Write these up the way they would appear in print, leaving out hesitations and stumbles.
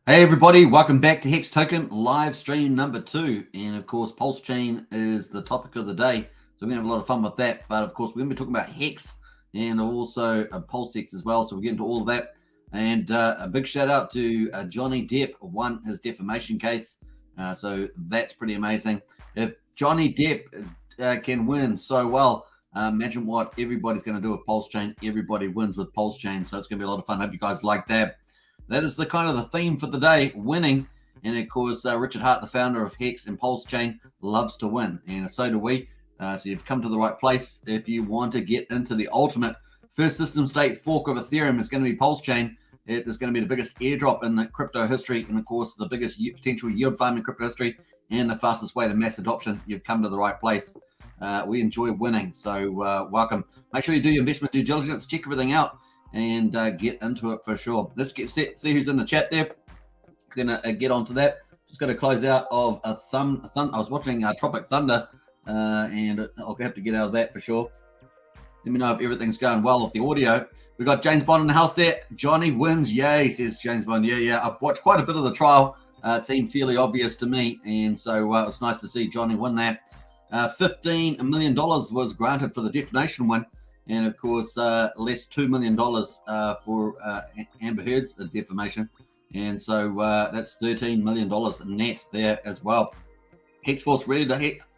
Hey everybody, welcome back to Hex Token live stream number 2. And of course, Pulsechain is the topic of the day. So we're going to have a lot of fun with that. But of course, we're going to be talking about Hex and also PulseX as well. So we'll get into all of that. And a big shout out to Johnny Depp won his defamation case. So that's pretty amazing. If Johnny Depp can win so well, imagine what everybody's going to do with Pulsechain. Everybody wins with Pulsechain. So it's going to be a lot of fun. Hope you guys like that. That is the kind of the theme for the day, winning. And of course, Richard Hart, the founder of Hex and Pulsechain, loves to win. And so do we. So you've come to the right place. If you want to get into the ultimate first system state fork of Ethereum, it's going to be Pulsechain. It is going to be the biggest airdrop in the crypto history. And of course, the biggest potential yield farm in crypto history and the fastest way to mass adoption. You've come to the right place. We enjoy winning. So welcome. Make sure you do your investment due diligence. Check everything out. And get into it for sure. Let's see who's in the chat there. Gonna get onto that. Just going to close out of a I was watching Tropic Thunder, and I'll have to get out of that for sure. Let me know if everything's going well with the audio. We got James Bond in the house there. Johnny wins, yay, says James Bond. Yeah. I've watched quite a bit of the trial. It seemed fairly obvious to me, and so it was nice to see Johnny win that. $15 million was granted for the defamation win. And of course, less $2 million for Amber Heard's defamation. And so that's $13 million net there as well. Hexforce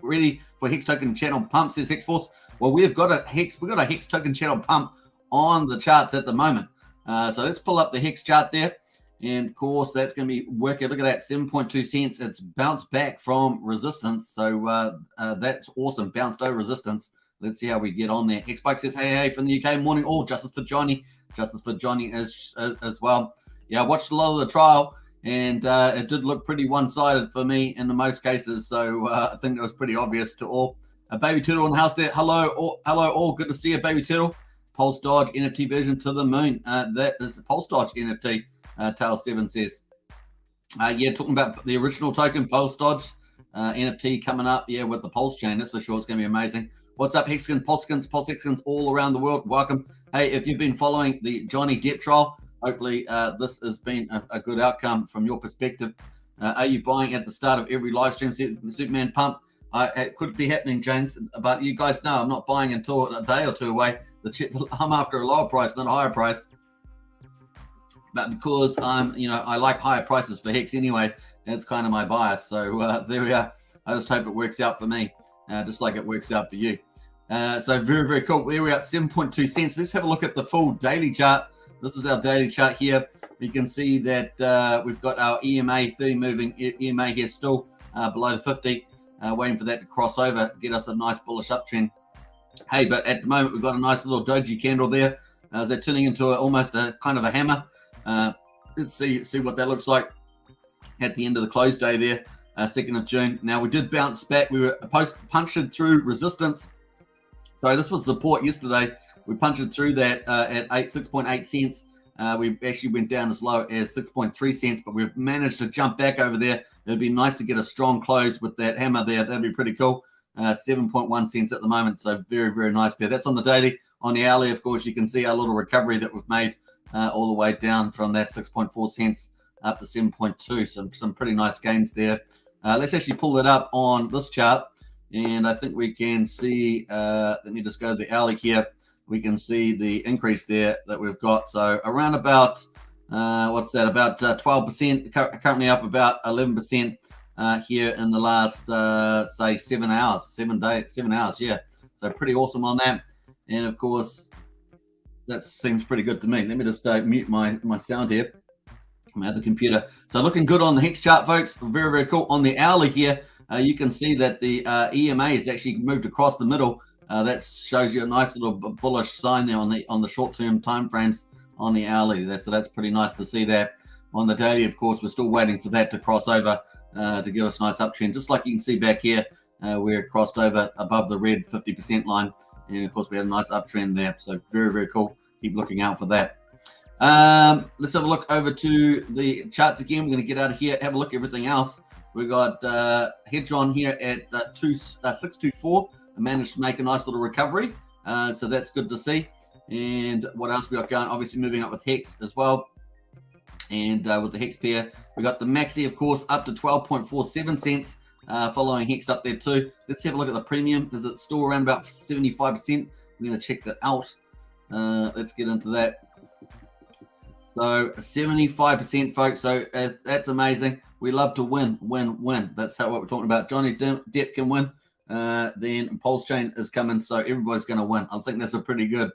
ready for Hex Token channel pump, says Hexforce. Well, we've got a Hex Token channel pump on the charts at the moment. So let's pull up the Hex chart there. And of course, that's going to be working. Look at that, 7.2 cents. It's bounced back from resistance. So that's awesome. Bounced over resistance. Let's see how we get on there. Hexbike says, hey, from the UK. Morning all. Justice for Johnny. Justice for Johnny as well. Yeah, I watched a lot of the trial, and it did look pretty one-sided for me in the most cases. So I think it was pretty obvious to all. Baby Turtle in the house there. Hello all. Good to see you, Baby Turtle. PulseDoge NFT version to the moon. That is PulseDoge NFT, Tail7 says. Yeah, talking about the original token, PulseDoge NFT coming up, yeah, with the Pulsechain. That's for sure. It's going to be amazing. What's up, Hexkins, Pulsexkins all around the world? Welcome. Hey, if you've been following the Johnny Depp trial, hopefully this has been a good outcome from your perspective. Are you buying at the start of every live stream, Superman pump? It could be happening, James, but you guys know I'm not buying until a day or two away. I'm after a lower price, not a higher price. But because I like higher prices for Hex anyway, that's kind of my bias. So there we are. I just hope it works out for me. Just like it works out for you. So very, very cool. There we are, 7.2 cents. Let's have a look at the full daily chart. This is our daily chart here. You can see that we've got our EMA, 30 moving EMA here still below the 50, waiting for that to cross over, get us a nice bullish uptrend. Hey, but at the moment, we've got a nice little doji candle there. They're turning into almost a kind of a hammer. Let's see what that looks like at the end of the close day there. 2nd of June. Now, we did bounce back. We were punctured through resistance. So this was support yesterday. We punctured through that at 6.8 cents. We actually went down as low as 6.3 cents, but we've managed to jump back over there. It'd be nice to get a strong close with that hammer there. That'd be pretty cool. 7.1 cents at the moment. So very, very nice there. That's on the daily. On the hourly, of course, you can see our little recovery that we've made all the way down from that 6.4 cents up to 7.2. Some pretty nice gains there. Let's actually pull it up on this chart, and I think we can see, let me just go to the hourly here. We can see the increase there that we've got. So around about, what's that, about 12%, currently up about 11% here in the last, say, 7 hours, 7 hours, yeah. So pretty awesome on that. And of course, that seems pretty good to me. Let me just mute my sound here. I'm at the computer. So looking good on the Hex chart, folks. Very, very cool. On the hourly here, you can see that the EMA has actually moved across the middle. That shows you a nice little bullish sign there on the short-term time frames on the hourly there. So that's pretty nice to see that. On the daily, of course, we're still waiting for that to cross over to give us a nice uptrend. Just like you can see back here, we're crossed over above the red 50% line. And of course, we had a nice uptrend there. So very, very cool. Keep looking out for that. Let's have a look over to the charts again. We're going to get out of here, have a look at everything else. We got Hedron here at 624. I managed to make a nice little recovery. So that's good to see. And what else we got going? Obviously moving up with Hex as well. And with the Hex pair, we got the Maxi, of course, up to 12.47 cents, following Hex up there too. Let's have a look at the premium. Is it still around about 75%? We're going to check that out. Let's get into that. So 75%, folks. So that's amazing. We love to win. That's what we're talking about. Johnny Depp can win. Then Pulsechain is coming, so everybody's going to win. I think that's a pretty good,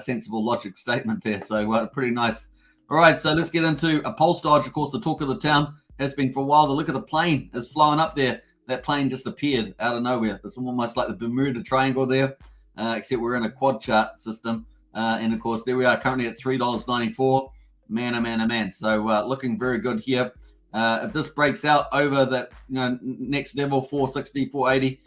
sensible logic statement there. So pretty nice. All right, so let's get into a PulseDoge. Of course, the talk of the town has been for a while. The look of the plane is flowing up there. That plane just appeared out of nowhere. It's almost like the Bermuda Triangle there, except we're in a quad chart system. And of course, there we are currently at $3.94. Man, oh man, oh man. So looking very good here. If this breaks out over that next level, 460, 480,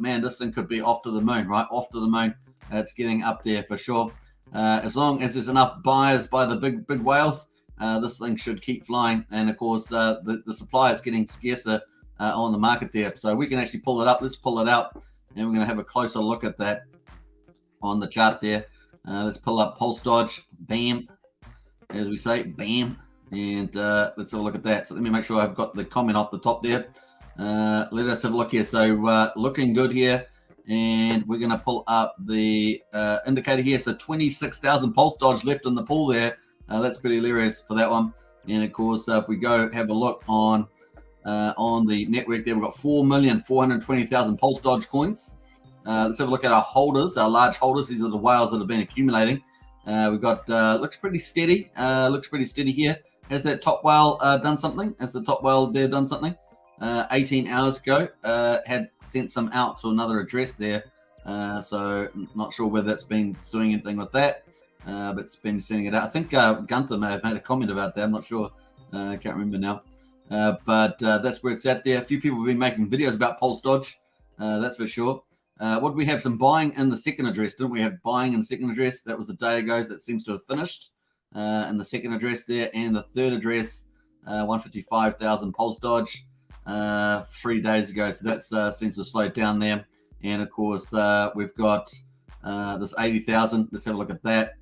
man, this thing could be off to the moon, right? Off to the moon. It's getting up there for sure. As long as there's enough buyers by the big whales, this thing should keep flying. And of course, the supply is getting scarcer on the market there. So we can actually pull it up. Let's pull it out, and we're going to have a closer look at that on the chart there. Let's pull up PulseDoge. Bam, as we say, bam. And let's have a look at that. So let me make sure I've got the comment off the top there. Let us have a look here. So looking good here. And we're going to pull up the indicator here. So 26,000 PulseDoge left in the pool there. That's pretty hilarious for that one. And of course, if we go have a look on the network there, we've got 4,420,000 PulseDoge coins. Let's have a look at our holders, our large holders. These are the whales that have been accumulating. We've got, looks pretty steady. Looks pretty steady here. Has that top whale done something? Has the top whale there done something? 18 hours ago, had sent some out to another address there. So not sure whether that's been doing anything with that, but it's been sending it out. I think Gunther may have made a comment about that. I'm not sure. I can't remember now. But that's where it's at there. A few people have been making videos about PulseDoge. That's for sure. What did we have? Some buying in the second address, didn't we? Have buying in the second address. That was a day ago. That seems to have finished. In the second address there, and the third address, 155,000 PulseDoge 3 days ago. So that seems to slow down there. And of course, we've got this 80,000. Let's have a look at that.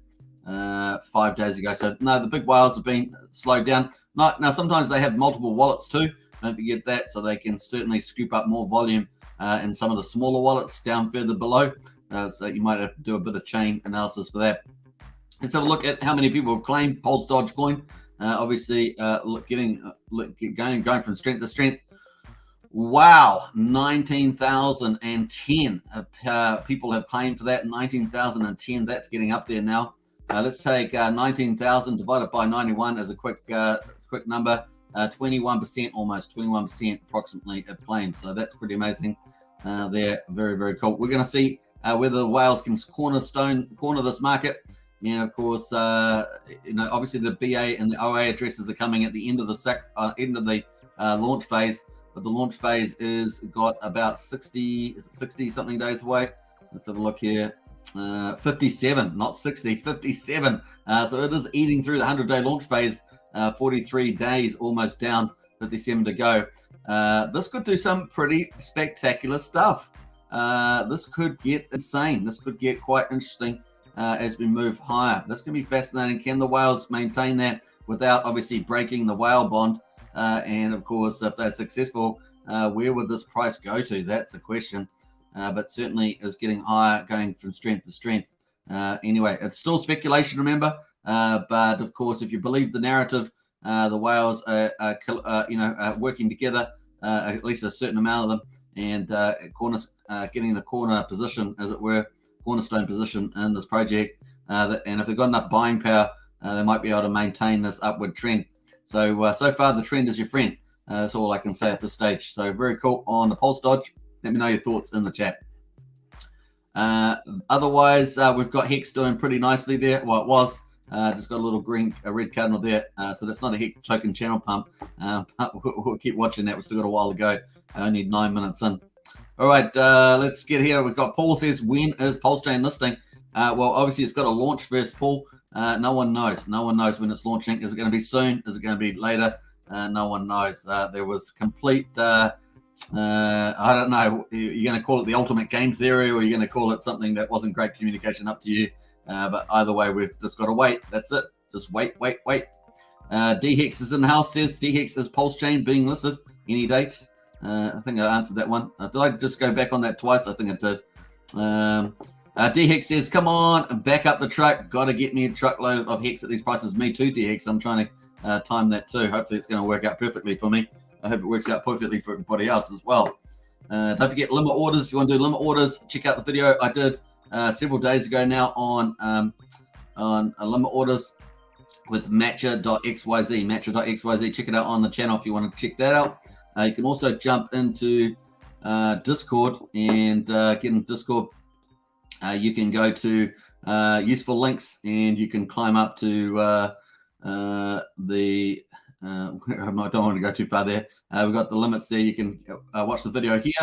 5 days ago. So no, the big whales have been slowed down. Now sometimes they have multiple wallets too. Don't forget that. So they can certainly scoop up more volume in some of the smaller wallets down further below. So you might have to do a bit of chain analysis for that. Let's have a look at how many people have claimed PulseDoge coin. Obviously, going from strength to strength. Wow, 19,010 people have claimed for that. 19,010. That's getting up there now. Let's take 19,000 divided by 91 as a quick number. 21%, almost 21% approximately have claimed. So that's pretty amazing. They're very, very cool. We're going to see whether the whales can corner this market. And of course, obviously the BA and the OA addresses are coming at the end of the launch phase. But the launch phase is got about 60 something days away. Let's have a look here. 57, not 60, 57. So it is eating through the 100-day launch phase. 43 days almost down, 57 to go. This could do some pretty spectacular stuff. This could get insane. This could get quite interesting as we move higher. That's going to be fascinating. Can the whales maintain that without obviously breaking the whale bond? And of course, if they're successful, where would this price go to? That's a question. But certainly is getting higher, going from strength to strength. Anyway, it's still speculation, remember. But of course, if you believe the narrative, the whales are working together, at least a certain amount of them, and getting the corner position, as it were, cornerstone position in this project. And if they've got enough buying power, they might be able to maintain this upward trend. So far, the trend is your friend. That's all I can say at this stage. So very cool on the PulseDoge. Let me know your thoughts in the chat. Otherwise, we've got Hex doing pretty nicely there. Well, it was. Just got a red cardinal there. So that's not a Hex token channel pump. But we'll keep watching that. We've still got a while to go. I need 9 minutes in. All right, let's get here. We've got Paul says, when is Pulsechain listing? Well, obviously, it's got to launch first, Paul. No one knows. No one knows when it's launching. Is it going to be soon? Is it going to be later? No one knows. There was complete, I don't know, you're going to call it the ultimate game theory, or you're going to call it something that wasn't great communication, up to you. But either way, we've just got to wait. That's it. Just wait. DHEX is in the house. Says DHEX is Pulsechain being listed. Any dates? I think I answered that one. Did I just go back on that twice? I think I did. DHEX says, come on, back up the truck. Got to get me a truckload of Hex at these prices. Me too, DHEX. I'm trying to time that too. Hopefully it's going to work out perfectly for me. I hope it works out perfectly for everybody else as well. Don't forget limit orders. If you want to do limit orders, check out the video I did several days ago now on limit orders with matcha.xyz. Matcha.xyz. Check it out on the channel if you want to check that out. You can also jump into Discord and get in Discord. You can go to useful links and you can climb up to I don't want to go too far there. We've got the limits there. You can watch the video here,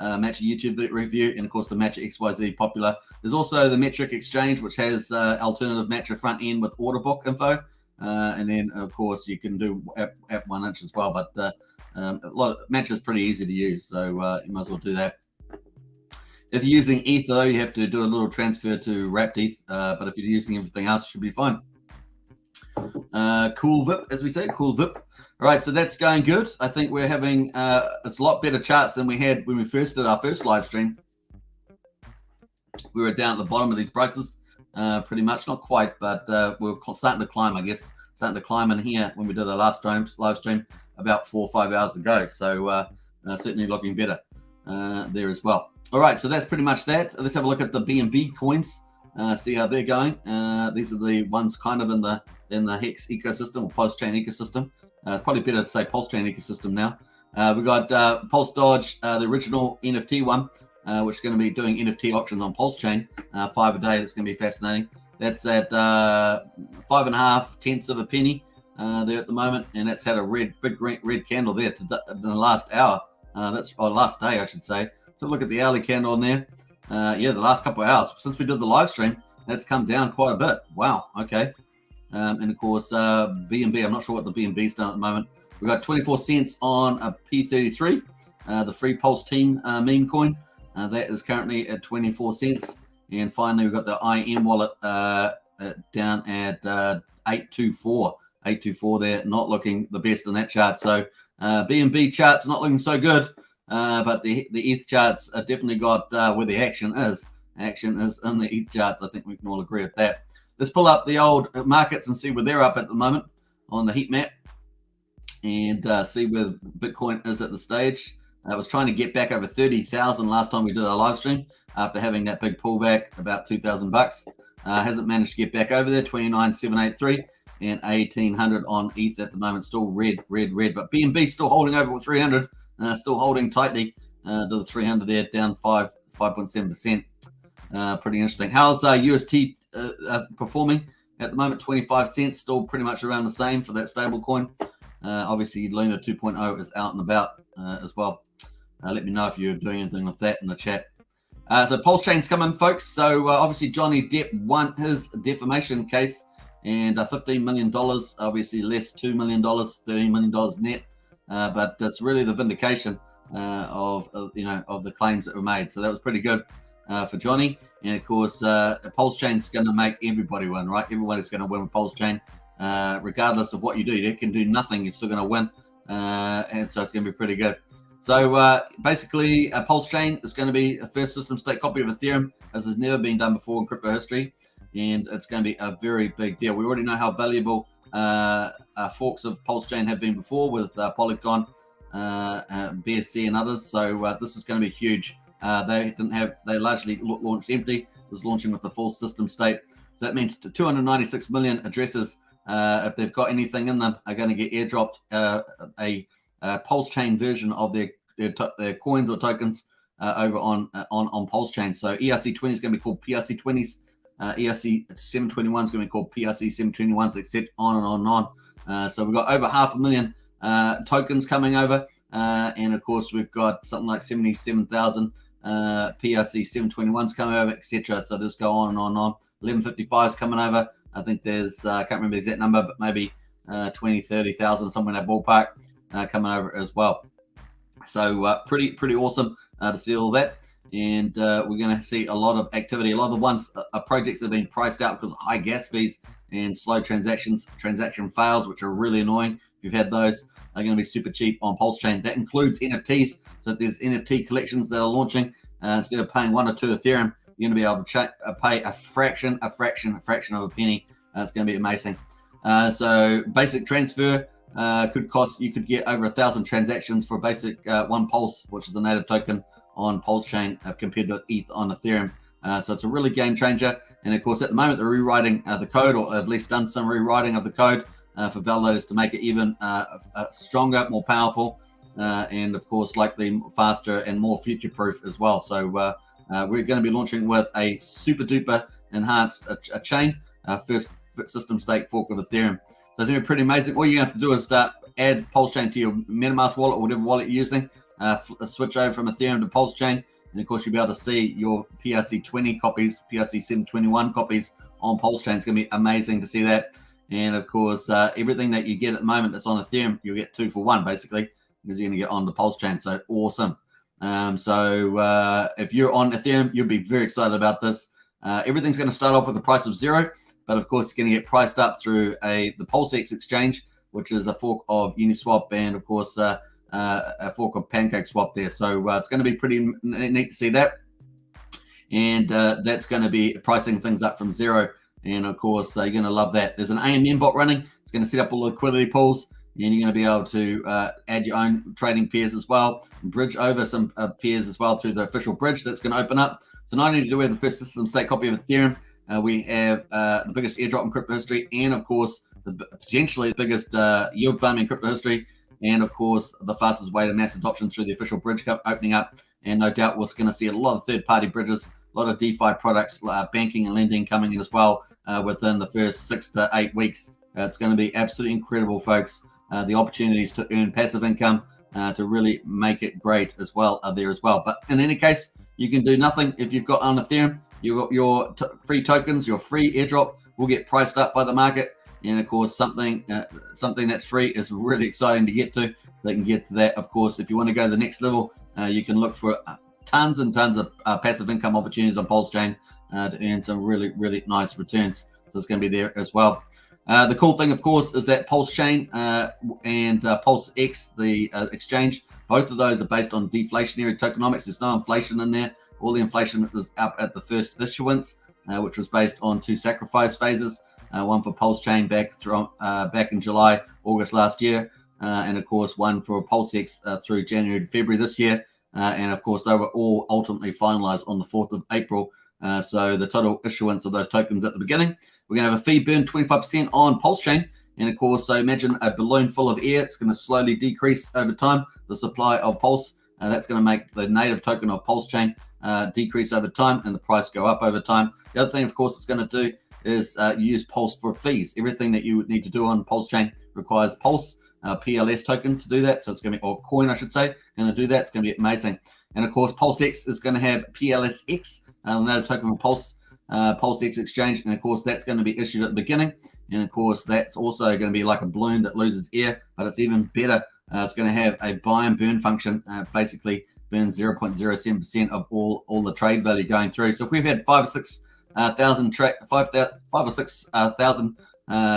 Matcha YouTube review, and of course the Matcha XYZ popular. There's also the Metric Exchange, which has alternative Matcha front end with order book info. And then of course you can do app 1 inch as well. But a lot of Matcha is pretty easy to use, so you might as well do that. If you're using ETH, though, you have to do a little transfer to wrapped ETH. But if you're using everything else, it should be fine. Cool VIP, as we say, cool VIP. All right, so that's going good. I think we're having it's a lot better charts than we had when we first did our first live stream. We were down at the bottom of these prices, pretty much, not quite, but we're starting to climb, I guess. Starting to climb in here when we did our last live stream about 4 or 5 hours ago. So certainly looking better there as well. All right, so that's pretty much that. Let's have a look at the BNB coins, see how they're going. These are the ones kind of in the Hex ecosystem or Pulsechain ecosystem. Probably better to say Pulsechain ecosystem now. We've got PulseDoge, the original NFT one, which is going to be doing NFT auctions on Pulsechain, 5 a day. That's going to be fascinating. That's at 5.5 tenths of a penny there at the moment, and that's had a big red candle there in the last hour. Last day, I should say. So look at the hourly candle on there. The last couple of hours since we did the live stream, that's come down quite a bit. Wow. Okay. And of course, BNB. I'm not sure what the BNB's done at the moment. We've got 24 cents on a P33, the free Pulse Team meme coin. That is currently at 24 cents. And finally, we've got the IM wallet down at 824. 824 there, not looking the best in that chart. So BNB chart's not looking so good. But the ETH charts are definitely got where the action is. Action is in the ETH charts. I think we can all agree with that. Let's pull up the old markets and see where they're up at the moment on the heat map and see where Bitcoin is at the stage. I was trying to get back over 30,000 last time we did our live stream after having that big pullback, about $2,000. Hasn't managed to get back over there, 29,783 and 1,800 on ETH at the moment. Still red. But BNB still holding over 300. Still holding tightly to the 300 there, down 5.7%. Pretty interesting. How's UST performing at the moment? 25 cents, still pretty much around the same for that stable coin. Obviously, Luna 2.0 is out and about as well. Let me know if you're doing anything with that in the chat. So Pulsechain's coming, folks. So obviously, Johnny Depp won his defamation case, and $15 million, obviously less $2 million, $13 million net. But that's really the vindication of the claims that were made. So that was pretty good for Johnny. And of course, Pulsechain's going to make everybody win, right? Everybody's going to win with Pulsechain, regardless of what you do. You can do nothing; you're still going to win, and so it's going to be pretty good. So basically, Pulsechain is going to be a first system state copy of Ethereum, as has never been done before in crypto history, and it's going to be a very big deal. We already know how valuable forks of Pulsechain have been before with Polygon, BSC, and others. So this is going to be huge. They largely launched empty. It was launching with the full system state. So that means 296 million addresses, if they've got anything in them, are going to get airdropped a Pulsechain version of their coins or tokens over on Pulsechain. So ERC20 is going to be called PRC20s. ERC 721 is going to be called PRC 721s, etc. On and on and on. So we've got over 500,000 tokens coming over, and of course we've got something like 77,000 PRC 721s coming over, etc. So just go on and on and on. 1155s coming over. I think there's I can't remember the exact number, but maybe 20, 30,000 somewhere in that ballpark coming over as well. So pretty awesome to see all that. And we're going to see a lot of activity. A lot of the ones projects that have been priced out because of high gas fees and slow transaction fails, which are really annoying. If you've had those, they're going to be super cheap on Pulsechain. That includes NFTs. So if there's NFT collections that are launching, instead of paying 1 or 2 Ethereum, you're going to be able to pay a fraction of a penny. It's going to be amazing. So basic transfer you could get over 1,000 transactions for basic one Pulse, which is the native token on Pulsechain compared to ETH on Ethereum. So it's a really game changer. And of course, at the moment, they're rewriting the code, or at least done some rewriting of the code for validators to make it even stronger, more powerful, and of course, likely faster and more future-proof as well. So we're going to be launching with a super duper enhanced chain, first system stake fork of Ethereum. So it's going to be pretty amazing. All you have to do is add Pulsechain to your MetaMask wallet or whatever wallet you're using, switch over from Ethereum to Pulsechain, and of course you'll be able to see your PRC20 copies, PRC721 copies on Pulsechain. It's going to be amazing to see that. And of course, everything that you get at the moment that's on Ethereum, you'll get 2 for 1 basically, because you're going to get on the Pulsechain. So awesome. So if you're on Ethereum, you'll be very excited about this. Everything's going to start off with a price of 0. But of course, it's going to get priced up through the PulseX exchange, which is a fork of Uniswap, and of course, a fork of PancakeSwap there. So it's going to be pretty neat to see that. And that's going to be pricing things up from 0. And of course, you're going to love that. There's an AMM bot running. It's going to set up all the liquidity pools, and you're going to be able to add your own trading pairs as well, and bridge over some pairs as well through the official bridge that's going to open up. So not only do we have the first system stake copy of Ethereum, we have the biggest airdrop in crypto history, and of course, potentially the biggest yield farming in crypto history, and of course, the fastest way to mass adoption through the official bridge cup opening up. And no doubt we're going to see a lot of third-party bridges, a lot of DeFi products, banking and lending coming in as well within the first 6 to 8 weeks. It's going to be absolutely incredible, folks. The opportunities to earn passive income to really make it great as well are there as well. But in any case, you can do nothing if you've got on Ethereum. You've got your free tokens, your free airdrop will get priced up by the market. And of course, something that's free is really exciting to get to. They can get to that. Of course, if you want to go to the next level, you can look for tons and tons of passive income opportunities on Pulsechain to earn some really, really nice returns. So it's going to be there as well. The cool thing, of course, is that Pulsechain and PulseX, the exchange, both of those are based on deflationary tokenomics. There's no inflation in there. All the inflation is up at the first issuance, which was based on 2 sacrifice phases, one for Pulsechain back in July, August last year, and of course one for PulseX through January to February this year. And of course they were all ultimately finalized on the 4th of April. So the total issuance of those tokens at the beginning, we're going to have a fee burn 25% on Pulsechain. And of course, so imagine a balloon full of air. It's going to slowly decrease over time, the supply of Pulse. That's going to make the native token of Pulsechain decrease over time and the price go up over time. The other thing, of course, it's going to do is use Pulse for fees. Everything that you would need to do on Pulsechain requires Pulse, PLS token to do that. So it's going to be, or coin, I should say, going to do that. It's going to be amazing. And of course, PulseX is going to have PLSX, the native token of Pulse, PulseX exchange. And of course, that's going to be issued at the beginning. And of course, that's also going to be like a balloon that loses air, but it's even better. It's going to have a buy and burn function, basically burns 0.07% of all the trade value going through. So if we've had 5 or 6 thousand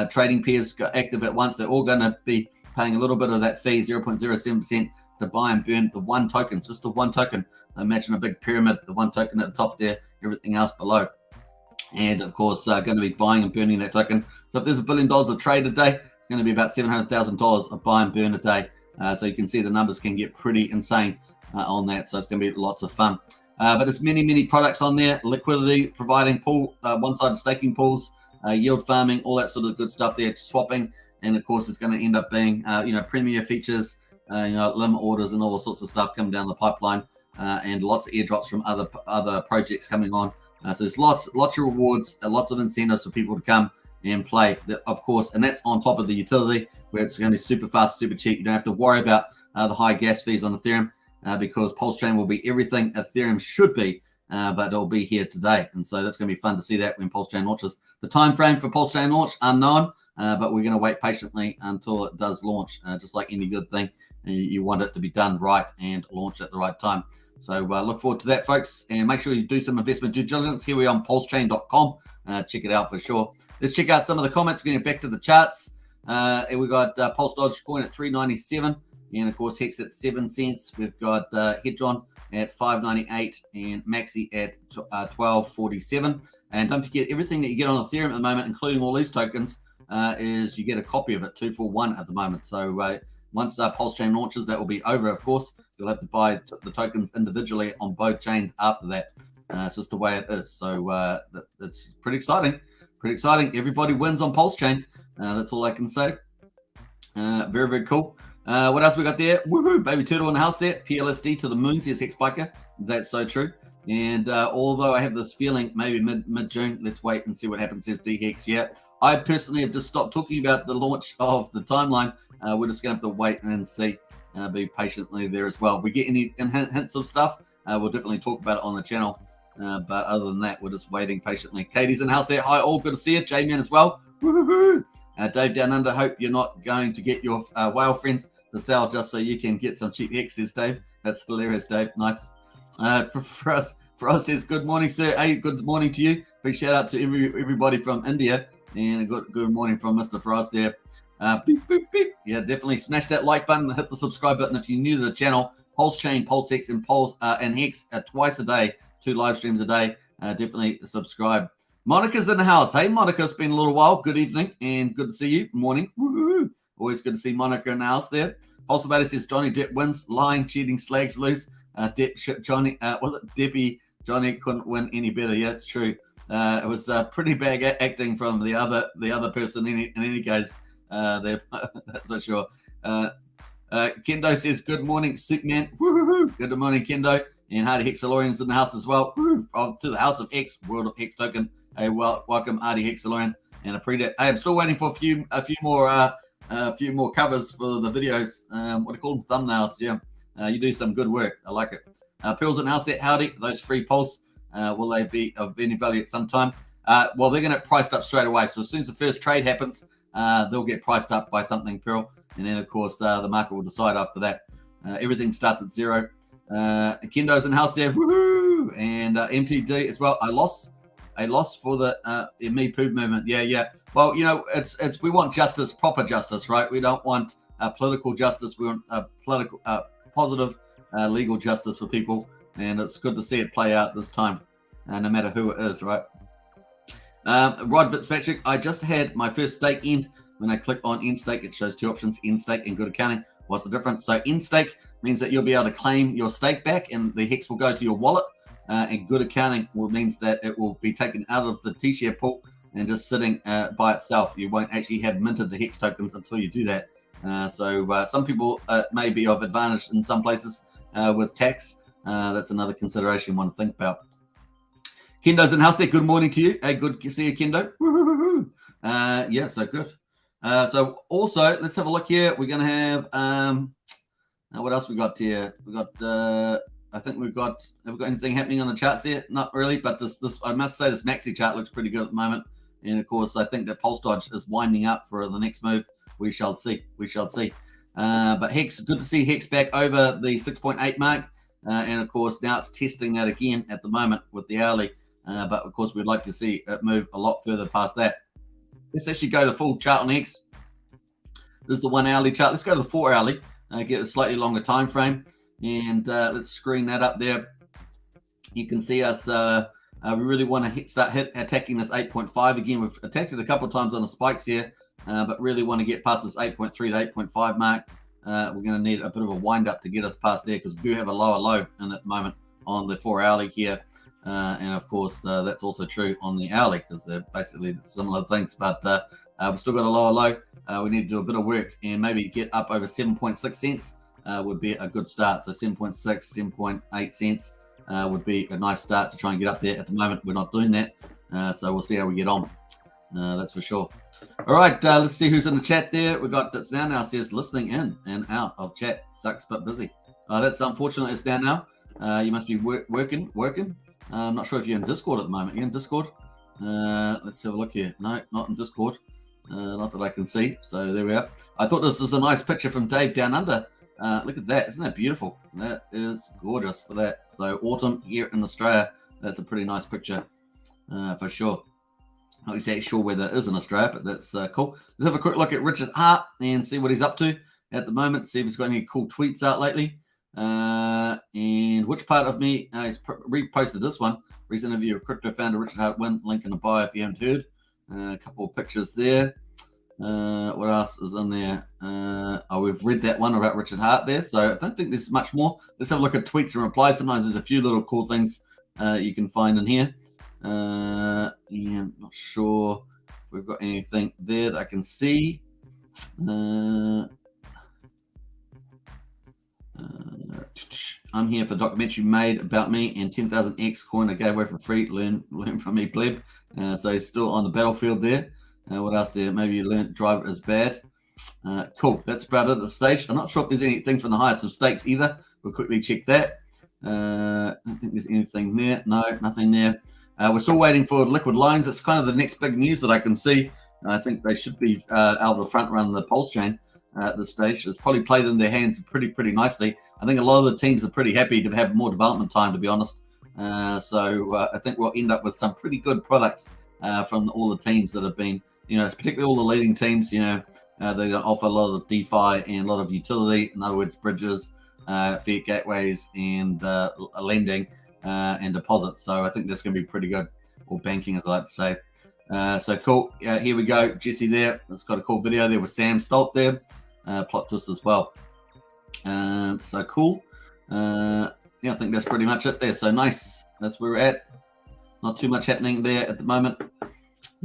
trading pairs active at once, they're all going to be paying a little bit of that fee, 0.07%, to buy and burn the one token, just the one token. Imagine a big pyramid, the one token at the top there, everything else below. And of course, going to be buying and burning that token. So if there's $1 billion of trade a day, it's going to be about $700,000 of buy and burn a day. So you can see the numbers can get pretty insane on that. So it's going to be lots of fun. But there's many products on there. Liquidity, providing pool, one-sided staking pools, yield farming, all that sort of good stuff there. Swapping, and of course, it's going to end up being premier features, limit orders, and all sorts of stuff coming down the pipeline, and lots of airdrops from other projects coming on. So there's lots of rewards, lots of incentives for people to come and play, of course, and that's on top of the utility, where it's going to be super fast, super cheap. You don't have to worry about the high gas fees on Ethereum, because Pulsechain will be everything Ethereum should be, but it'll be here today. And so that's going to be fun to see that when Pulsechain launches. The time frame for Pulsechain launch, unknown, but we're going to wait patiently until it does launch, just like any good thing. You want it to be done right and launch at the right time. So look forward to that, folks, and make sure you do some investment due diligence. Here we are on pulsechain.com. Check it out for sure. let's check out some of the comments. Getting back to the charts. And we got PulseDoge coin at 3.97, and of course Hex at 7 cents. We've got Hedron at 5.98 and Maxi at 12.47. And don't forget, everything that you get on Ethereum at the moment, including all these tokens, is you get a copy of it 2 for 1 at the moment. So once Pulsechain launches, that will be over. Of course, you'll have to buy the tokens individually on both chains after that. It's just the way it is. So that's pretty exciting. Pretty exciting. Everybody wins on Pulsechain. That's all I can say. Very, very cool. What else we got there? Woohoo! Baby turtle in the house there. PLSD to the moon, says Hex Biker. That's so true. And although I have this feeling maybe mid-June, let's wait and see what happens, says DHex. Yeah, I personally have just stopped talking about the launch of the timeline. We're just going to have to wait and see. Be patiently there as well. If we get any hints of stuff, we'll definitely talk about it on the channel. But other than that, we're just waiting patiently. Katie's in the house there. Hi, all. Good to see you. J-Man as well. Woohoo! Dave Down Under, hope you're not going to get your whale friends to sell just so you can get some cheap hexes, Dave. That's hilarious, Dave. Nice. For us says, good morning, sir. Hey, good morning to you. Big shout out to everybody from India. And good morning from Mr. Frost there. Beep, beep, beep. Yeah, definitely smash that like button, hit the subscribe button if you're new to the channel. Pulsechain, PulseX, and Hex twice a day, 2 live streams a day. Definitely subscribe. Monica's in the house. Hey, Monica, it's been a little while. Good evening and good to see you. Morning. Woo-hoo. Always good to see Monica in the house there. Pulsechain says Johnny Depp wins. Lying, cheating, slags loose. Johnny, was it Deppy? Johnny couldn't win any better. Yeah, it's true. It was pretty bad acting from the other person in any case. There, that's for sure. Kendo says, good morning, Superman. Woo-hoo-hoo. Good morning, Kendo. And Hardy Hexalorian's in the house as well. To the House of Hex, World of Hex Token. Hey, welcome, Hardy Hexalorian. And I appreciate it. Hey, I'm still waiting for a few more covers for the videos. What do you call them? Thumbnails. Yeah. You do some good work. I like it. Pills in the house there. Howdy. Those free pulse. Will they be of any value at some time? Well, they're going to get priced up straight away. So as soon as the first trade happens, they'll get priced up by something, Pearl. And then, of course, the market will decide after that. Everything starts at 0. Kendo's in the house there. Woohoo! And MTD as well. I lost for the Me Poo movement. Yeah. Well, you know, it's we want justice, proper justice, right? We don't want political justice. We want political, positive, legal justice for people. And it's good to see it play out this time, no matter who it is, right? Rod Fitzpatrick, I just had my first stake end. When I click on end stake, it shows 2 options, end stake and good accounting. What's the difference? So end stake means that you'll be able to claim your stake back and the Hex will go to your wallet. And good accounting means that it will be taken out of the T-share pool and just sitting by itself. You won't actually have minted the Hex tokens until you do that. So some people may be of advantage in some places with tax. That's another consideration one to think about. Kendo's in the house there. Good morning to you. Hey, good to see you, Kendo. Yeah, so good. So also, let's have a look here. We're going to have, what else we got here? We got, I think have we got anything happening on the charts here? Not really, but this I must say this Maxi chart looks pretty good at the moment. And of course, I think that PulseDoge is winding up for the next move. We shall see. But Hex, good to see Hex back over the 6.8 mark. And of course, now it's testing that again at the moment with the hourly. But of course, we'd like to see it move a lot further past that. Let's actually go to the full chart on Hex. This is the 1 hourly chart. Let's go to the 4 hourly. Get a slightly longer time frame. And let's screen that up there. You can see us. We really want to start attacking this 8.5 again. We've attacked it a couple of times on the spikes here, but really want to get past this 8.3 to 8.5 mark. We're going to need a bit of a wind up to get us past there because we do have a lower low in at the moment on the 4 hourly here. And of course, that's also true on the hourly because they're basically similar things. But we've still got a lower low. We need to do a bit of work and maybe get up over 7.6 cents would be a good start. So 7.6, 7.8 cents would be a nice start to try and get up there. At the moment, we're not doing that. So we'll see how we get on. That's for sure. All right, let's see who's in the chat there. We got that's now says listening in and out of chat. Sucks but busy. That's unfortunate. It's down now. You must be working. I'm not sure if you're in Discord at the moment. You're in Discord. Let's have a look here. No, not in Discord. Not that I can see. So there we are. I thought this was a nice picture from Dave Down Under. Look at that. Isn't that beautiful? That is gorgeous for that. So autumn here in Australia. That's a pretty nice picture for sure. Not exactly sure where that is in Australia, but that's cool. Let's have a quick look at Richard Hart and see what he's up to at the moment. See if he's got any cool tweets out lately. And which part of me, he's reposted this one. Recent interview of crypto founder Richard Hart. Link in the bio if you haven't heard. A couple of pictures there. What else is in there? We've read that one about Richard Hart there, so I don't think there's much more. Let's have a look at tweets and replies. Sometimes there's a few little cool things you can find in here. Yeah, I'm not sure if we've got anything there that I can see. I'm here for a documentary made about me and 10,000x coin I gave away for free. Learn from me, pleb. So he's still on the battlefield there. What else there? Maybe you learned drive is bad. Cool. That's about it at the stage. I'm not sure if there's anything from the highest of stakes either. We'll quickly check that. I don't think there's anything there. No, nothing there. We're still waiting for liquid lines. It's kind of the next big news that I can see. I think they should be able to front run the Pulsechain at this stage. It's probably played in their hands pretty nicely. I think a lot of the teams are pretty happy to have more development time, to be honest. So I think we'll end up with some pretty good products from all the teams that have been, particularly all the leading teams. They offer a lot of DeFi and a lot of utility. In other words, bridges, fiat gateways, and lending and deposits. So I think that's going to be pretty good, or banking, as I like to say. So cool. Here we go. Jesse there. It's got a cool video there with Sam Stolt there. Plot twist as well. So cool. Yeah, I think that's pretty much it there. So nice. That's where we're at. Not too much happening there at the moment.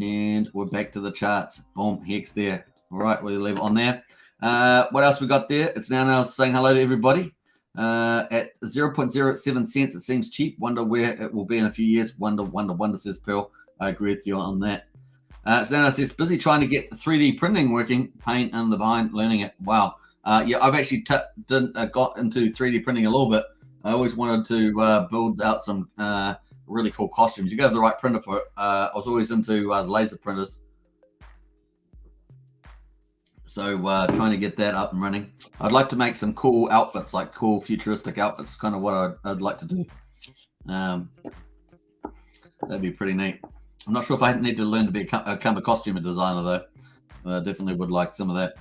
And we're back to the charts. Boom. Hex there. All right. We'll leave it on there. What else we got there? It's now saying hello to everybody. At 0.07 cents, it seems cheap. Wonder where it will be in a few years. Wonder, says Pearl. I agree with you on that. So now it says, busy trying to get 3D printing working. Pain in the behind, learning it. Wow. Yeah, I've actually got into 3D printing a little bit. I always wanted to build out some really cool costumes. You got to have the right printer for it. I was always into the laser printers. So trying to get that up and running. I'd like to make some cool outfits, like cool futuristic outfits. Kind of what I'd like to do. That'd be pretty neat. I'm not sure if I need to learn to become a costume designer, though. I definitely would like some of that.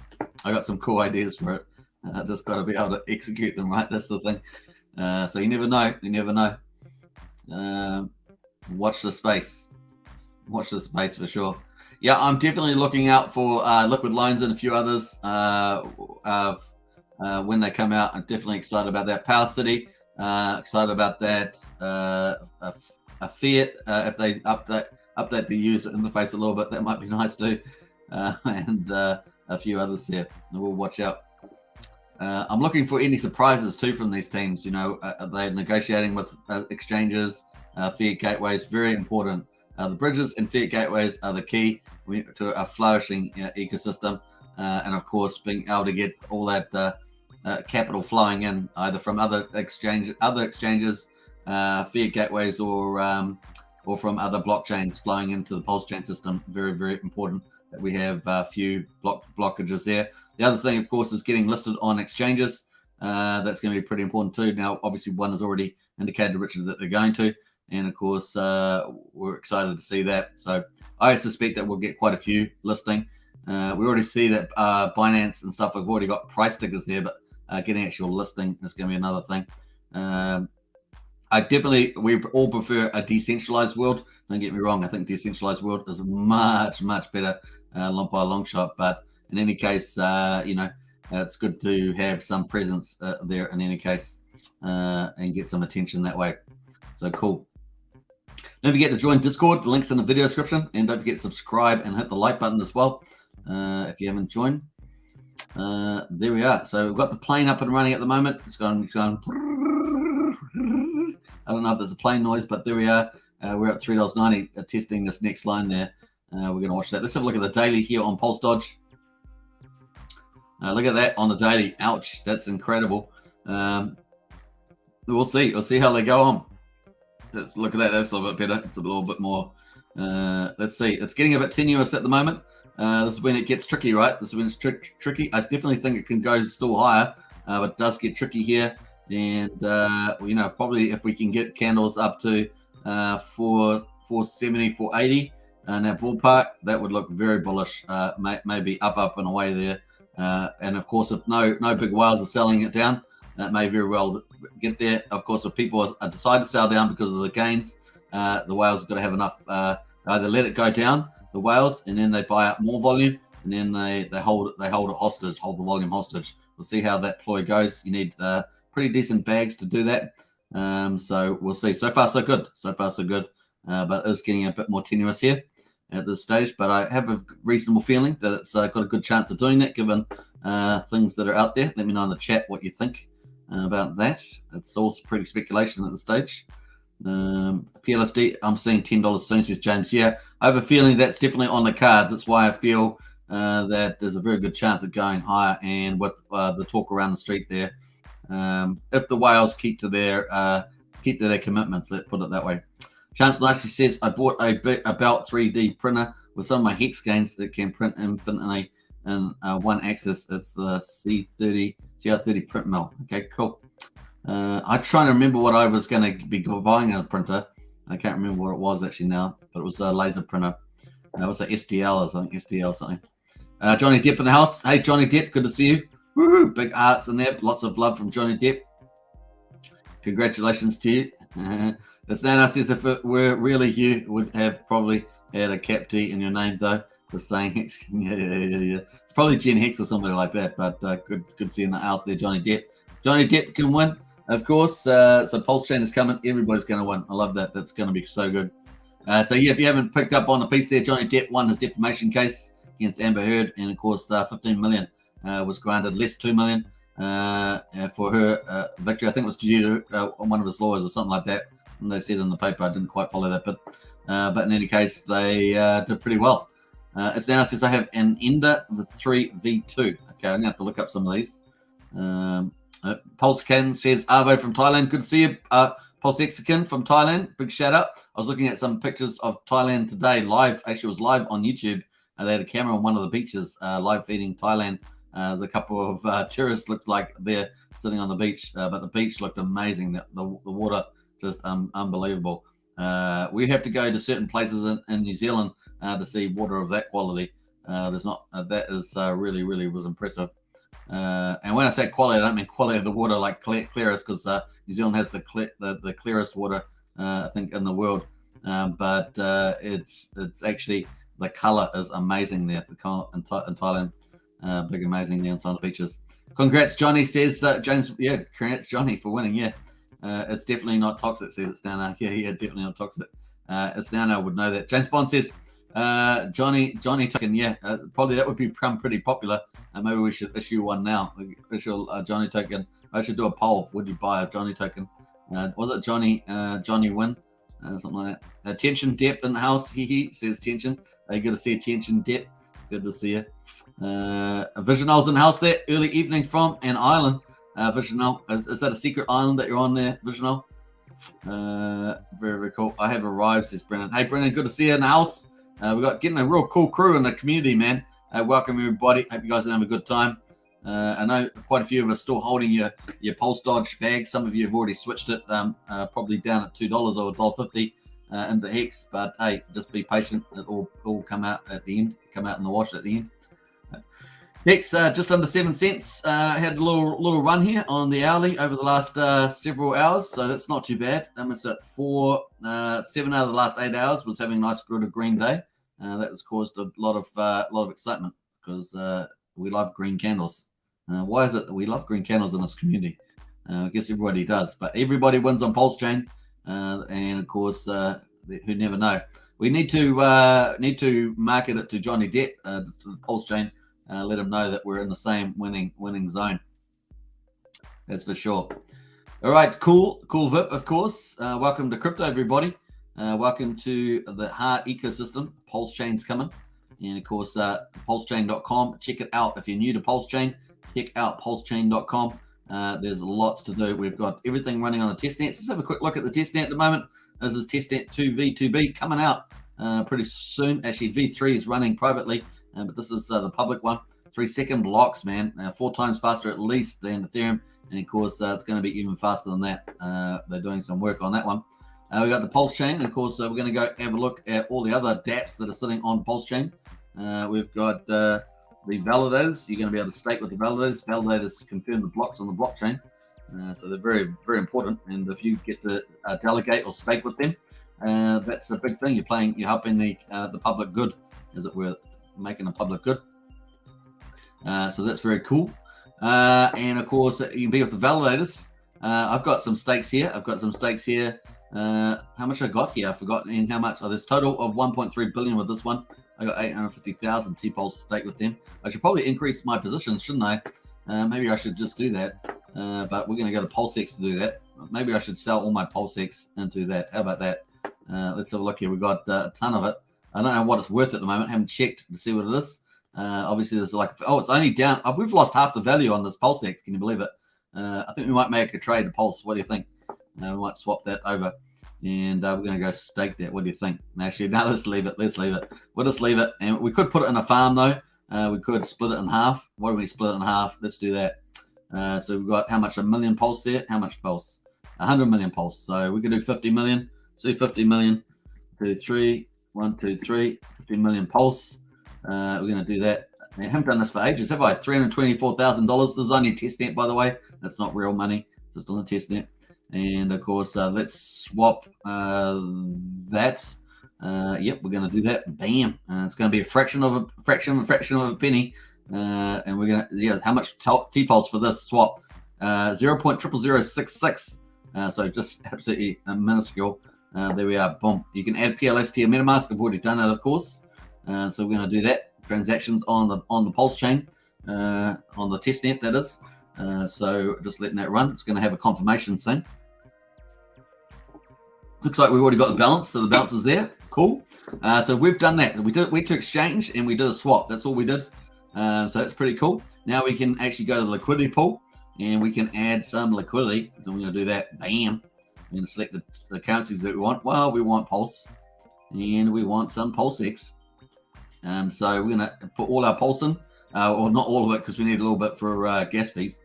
I got some cool ideas for it. I just got to be able to execute them, right? That's the thing. So you never know. You never know. Watch the space. Watch the space for sure. Yeah, I'm definitely looking out for liquid lines and a few others when they come out. I'm definitely excited about that. PowerCity, excited about that. A Fiat, if they update the user interface a little bit, that might be nice too. And a few others here. We'll watch out. I'm looking for any surprises too from these teams. They're negotiating with exchanges, fiat gateways, very important. The bridges and fiat gateways are the key to a flourishing ecosystem, and of course, being able to get all that capital flowing in either from other exchanges, fiat gateways, or from other blockchains flowing into the Pulsechain system. Very, very important that we have a few blockages there. The other thing, of course, is getting listed on exchanges. That's going to be pretty important too. Now, obviously, one has already indicated to Richard that they're going to. And of course, we're excited to see that. So I suspect that we'll get quite a few listing. We already see that Binance and stuff have already got price stickers there, but getting actual listing is going to be another thing. We all prefer a decentralized world. Don't get me wrong. I think decentralized world is much, much better by a long shot. But in any case, it's good to have some presence there in any case and get some attention that way. So cool. Don't forget to join Discord. The link's in the video description. And don't forget to subscribe and hit the like button as well if you haven't joined. There we are. So we've got the plane up and running at the moment. It's going. I don't know if there's a plane noise, but there we are. We're at $3.90 testing this next line there. We're going to watch that. Let's have a look at the daily here on PulseDoge. Look at that on the daily. Ouch. That's incredible. We'll see. We'll see how they go on. Let's look at that. That's a little bit better. It's a little bit more. Let's see. It's getting a bit tenuous at the moment. This is when it gets tricky, right? This is when it's tricky. I definitely think it can go still higher, but it does get tricky here. And, probably if we can get candles up to 470, 480, in that ballpark, that would look very bullish. Maybe up and away there. And of course, if no big whales are selling it down, that may very well get there. Of course, if people decide to sell down because of the gains, the whales have got to have enough. Either let it go down, the whales, and then they buy up more volume, and then they hold it hostage, hold the volume hostage. We'll see how that ploy goes. You need pretty decent bags to do that. So we'll see. So far, so good. But it's getting a bit more tenuous here at this stage. But I have a reasonable feeling that it's got a good chance of doing that, given things that are out there. Let me know in the chat what you think about that. It's all pretty speculation at this stage. PLSD, I'm seeing $10 soon, says James. Yeah, I have a feeling that's definitely on the cards. That's why I feel that there's a very good chance of going higher. And with the talk around the street there, if the whales keep to their commitments, let's put it that way. Chance nicely says, I bought a Belt 3D printer with some of my hex gains that can print infinitely in one axis. It's the CR30 print mill. Okay, cool. I'm trying to remember what I was going to be buying a printer. I can't remember what it was actually now, but it was a laser printer. It was a STL or something. Johnny Depp in the house. Hey, Johnny Depp, good to see you. Woo-hoo, big hearts in there. Lots of love from Johnny Depp. Congratulations to you. It's now says if it were really you, would have probably had a cap T in your name though. For saying Hex. Yeah. It's probably Gen Hex or somebody like that. But good to see in the house there, Johnny Depp. Johnny Depp can win, of course. So Pulsechain is coming. Everybody's going to win. I love that. That's going to be so good. So yeah, if you haven't picked up on the piece there, Johnny Depp won his defamation case against Amber Heard, and of course, 15 million was granted, less 2 million for her victory. I think it was due to one of his lawyers or something like that. And they said in the paper, I didn't quite follow that bit. But in any case, they did pretty well. It's now says I have an Ender with 3v2. Okay, I'm going to have to look up some of these. Pulsechain says, Arvo from Thailand. Good to see you. Pulsechain from Thailand. Big shout out. I was looking at some pictures of Thailand today live. Actually, it was live on YouTube. They had a camera on one of the beaches, live feeding Thailand. There's a couple of tourists looked like they're sitting on the beach, but the beach looked amazing. The water just unbelievable. We have to go to certain places in New Zealand to see water of that quality. There's not. That is really was impressive. And when I say quality, I don't mean quality of the water like clearest, because New Zealand has the clearest water I think in the world. But it's actually the color is amazing there. The color in Thailand, big amazing there on the beaches. Congrats, Johnny, says James. Yeah, congrats, Johnny, for winning. Yeah, it's definitely not toxic, says it's down. Yeah, definitely not toxic. It's down. I would know that. James Bond says Johnny token. Yeah, probably that would become pretty popular. Maybe we should issue one now. Official Johnny token. I should do a poll. Would you buy a Johnny token? Was it Johnny win? Something like that. Tension Depp in the house. He says Tension. Good to see you, Tension Depp. Good to see you. Visional's in the house there. Early evening from an island. Visional, is that a secret island that you're on there, Visional? Very cool. I have arrived, says Brennan. Hey, Brennan, good to see you in the house. We've got getting a real cool crew in the community, man. Welcome, everybody. Hope you guys are having a good time. I know quite a few of us still holding your PulseDoge bag. Some of you have already switched it, probably down at $2 or $1.50 into Hex. But hey, just be patient. It all come out at the end. Come out in the wash at the end. Hex just under 7 cents. Had a little run here on the hourly over the last several hours, so that's not too bad. It's at 7 out of the last 8 hours was having a nice good green day. That was caused a lot of excitement because we love green candles. Why is it that we love green candles in this community? I guess everybody does, but everybody wins on Pulsechain, and of course, who never know. We need to market it to Johnny Depp, to Pulsechain. Let him know that we're in the same winning zone. That's for sure. All right, cool VIP, of course. Welcome to crypto, everybody. Welcome to the heart ecosystem. Pulsechain's coming, and of course, pulsechain.com. Check it out if you're new to Pulsechain. Check out pulsechain.com. There's lots to do. We've got everything running on the testnet. Let's have a quick look at the testnet at the moment. This is testnet 2v2b coming out pretty soon. Actually, V3 is running privately. But this is the public one. 3-second blocks, man. 4 times faster at least than Ethereum. And of course, it's going to be even faster than that. They're doing some work on that one. We got the Pulsechain, and of course, we're going to go have a look at all the other dApps that are sitting on Pulsechain. We've got the validators. You're going to be able to stake with the validators. Validators confirm the blocks on the blockchain, so they're very, very important. And if you get to delegate or stake with them, that's a big thing. You're helping the public good, as it were, making a public good. So that's very cool. And of course, you can be with the validators. I've got some stakes here. How much I got here? I've forgotten how much. Oh, there's total of 1.3 billion with this one. I got 850,000 T-Pulse stake with them. I should probably increase my positions, shouldn't I? Maybe I should just do that. But we're going to go to PulseX to do that. Maybe I should sell all my PulseX into that. How about that? Let's have a look here. We've got a ton of it. I don't know what it's worth at the moment. I haven't checked to see what it is. Obviously, there's like, it's only down. We've lost half the value on this PulseX. Can you believe it? I think we might make a trade to Pulse. What do you think? We might swap that over, and we're going to go stake that. What do you think? Actually, no, let's leave it. We'll just leave it, and we could put it in a farm though. We could split it in half. Why don't we split it in half? Let's do that. So we've got how much? 1 million Pulse there. How much Pulse? 100 million Pulse. So we can do 50 million. So 50 million. 2, 3, 1, 2, 3. 50 million Pulse. We're going to do that. I haven't done this for ages, have I? $324,000. This is only testnet, by the way. That's not real money. It's just on the testnet. And of course, let's swap that. Yep, we're going to do that. Bam. It's going to be a fraction of a penny. And we're going to, how much T-Pulse for this swap? 0.00066. So just absolutely minuscule. There we are. Boom. You can add PLS to your MetaMask. I've already done that, of course. So we're going to do that. Transactions on the Pulsechain, on the testnet, that is. So just letting that run. It's going to have a confirmation soon. Looks like we've already got the balance, so the balance is there. Cool. So we've done that. We went to exchange and we did a swap. That's all we did. So that's pretty cool. Now we can actually go to the liquidity pool and we can add some liquidity. So we're going to do that. Bam. We're going to select the currencies that we want. Well, we want Pulse and we want some PulseX. So we're going to put all our Pulse in, or not all of it because we need a little bit for gas fees.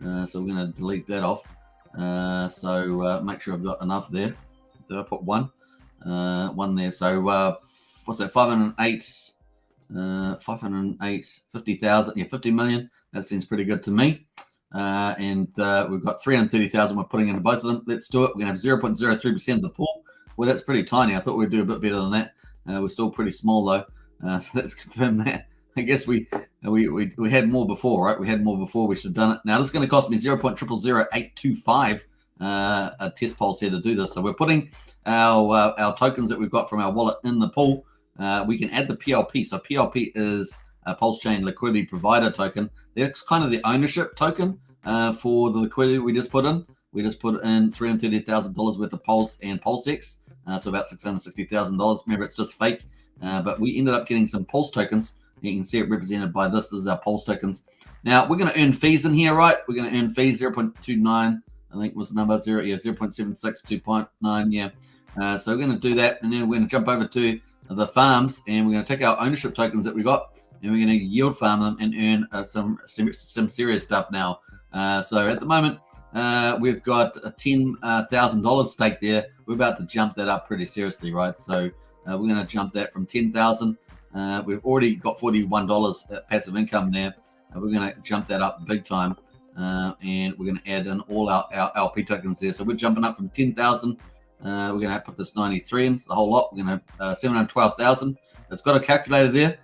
So we're going to delete that off. So make sure I've got enough there. Did I put one there? So what's that? 50,000. Yeah, 50 million. That seems pretty good to me. And we've got 330,000 we're putting into both of them. Let's do it. We're going to have 0.03% of the pool. Well, that's pretty tiny. I thought we'd do a bit better than that. We're still pretty small though. So let's confirm that. I guess we had more before, right? We had more before. We should have done it. Now this is going to cost me 0.000825 a test pulse here to do this. So we're putting our tokens that we've got from our wallet in the pool. We can add the PLP. So PLP is a Pulsechain liquidity provider token. That's kind of the ownership token for the liquidity we just put in. We just put in $330,000 worth of Pulse and PulseX. So about $660,000. Remember, it's just fake. But we ended up getting some Pulse tokens. You can see it represented by this. This is our Pulse tokens. Now, we're going to earn fees in here, right? We're going to earn fees 0.29. I think was the number 0.76, 2.9. Yeah. So we're going to do that. And then we're going to jump over to the farms. And we're going to take our ownership tokens that we got. And we're going to yield farm them and earn some serious stuff now. So at the moment, we've got a $10,000 stake there. We're about to jump that up pretty seriously, right? So we're going to jump that from 10,000. We've already got $41 passive income there. We're going to jump that up big time. And we're going to add in all our LP tokens there. So we're jumping up from 10,000. We're going to put this 93 in, the whole lot. We're going to 712,000. It's got a calculator there.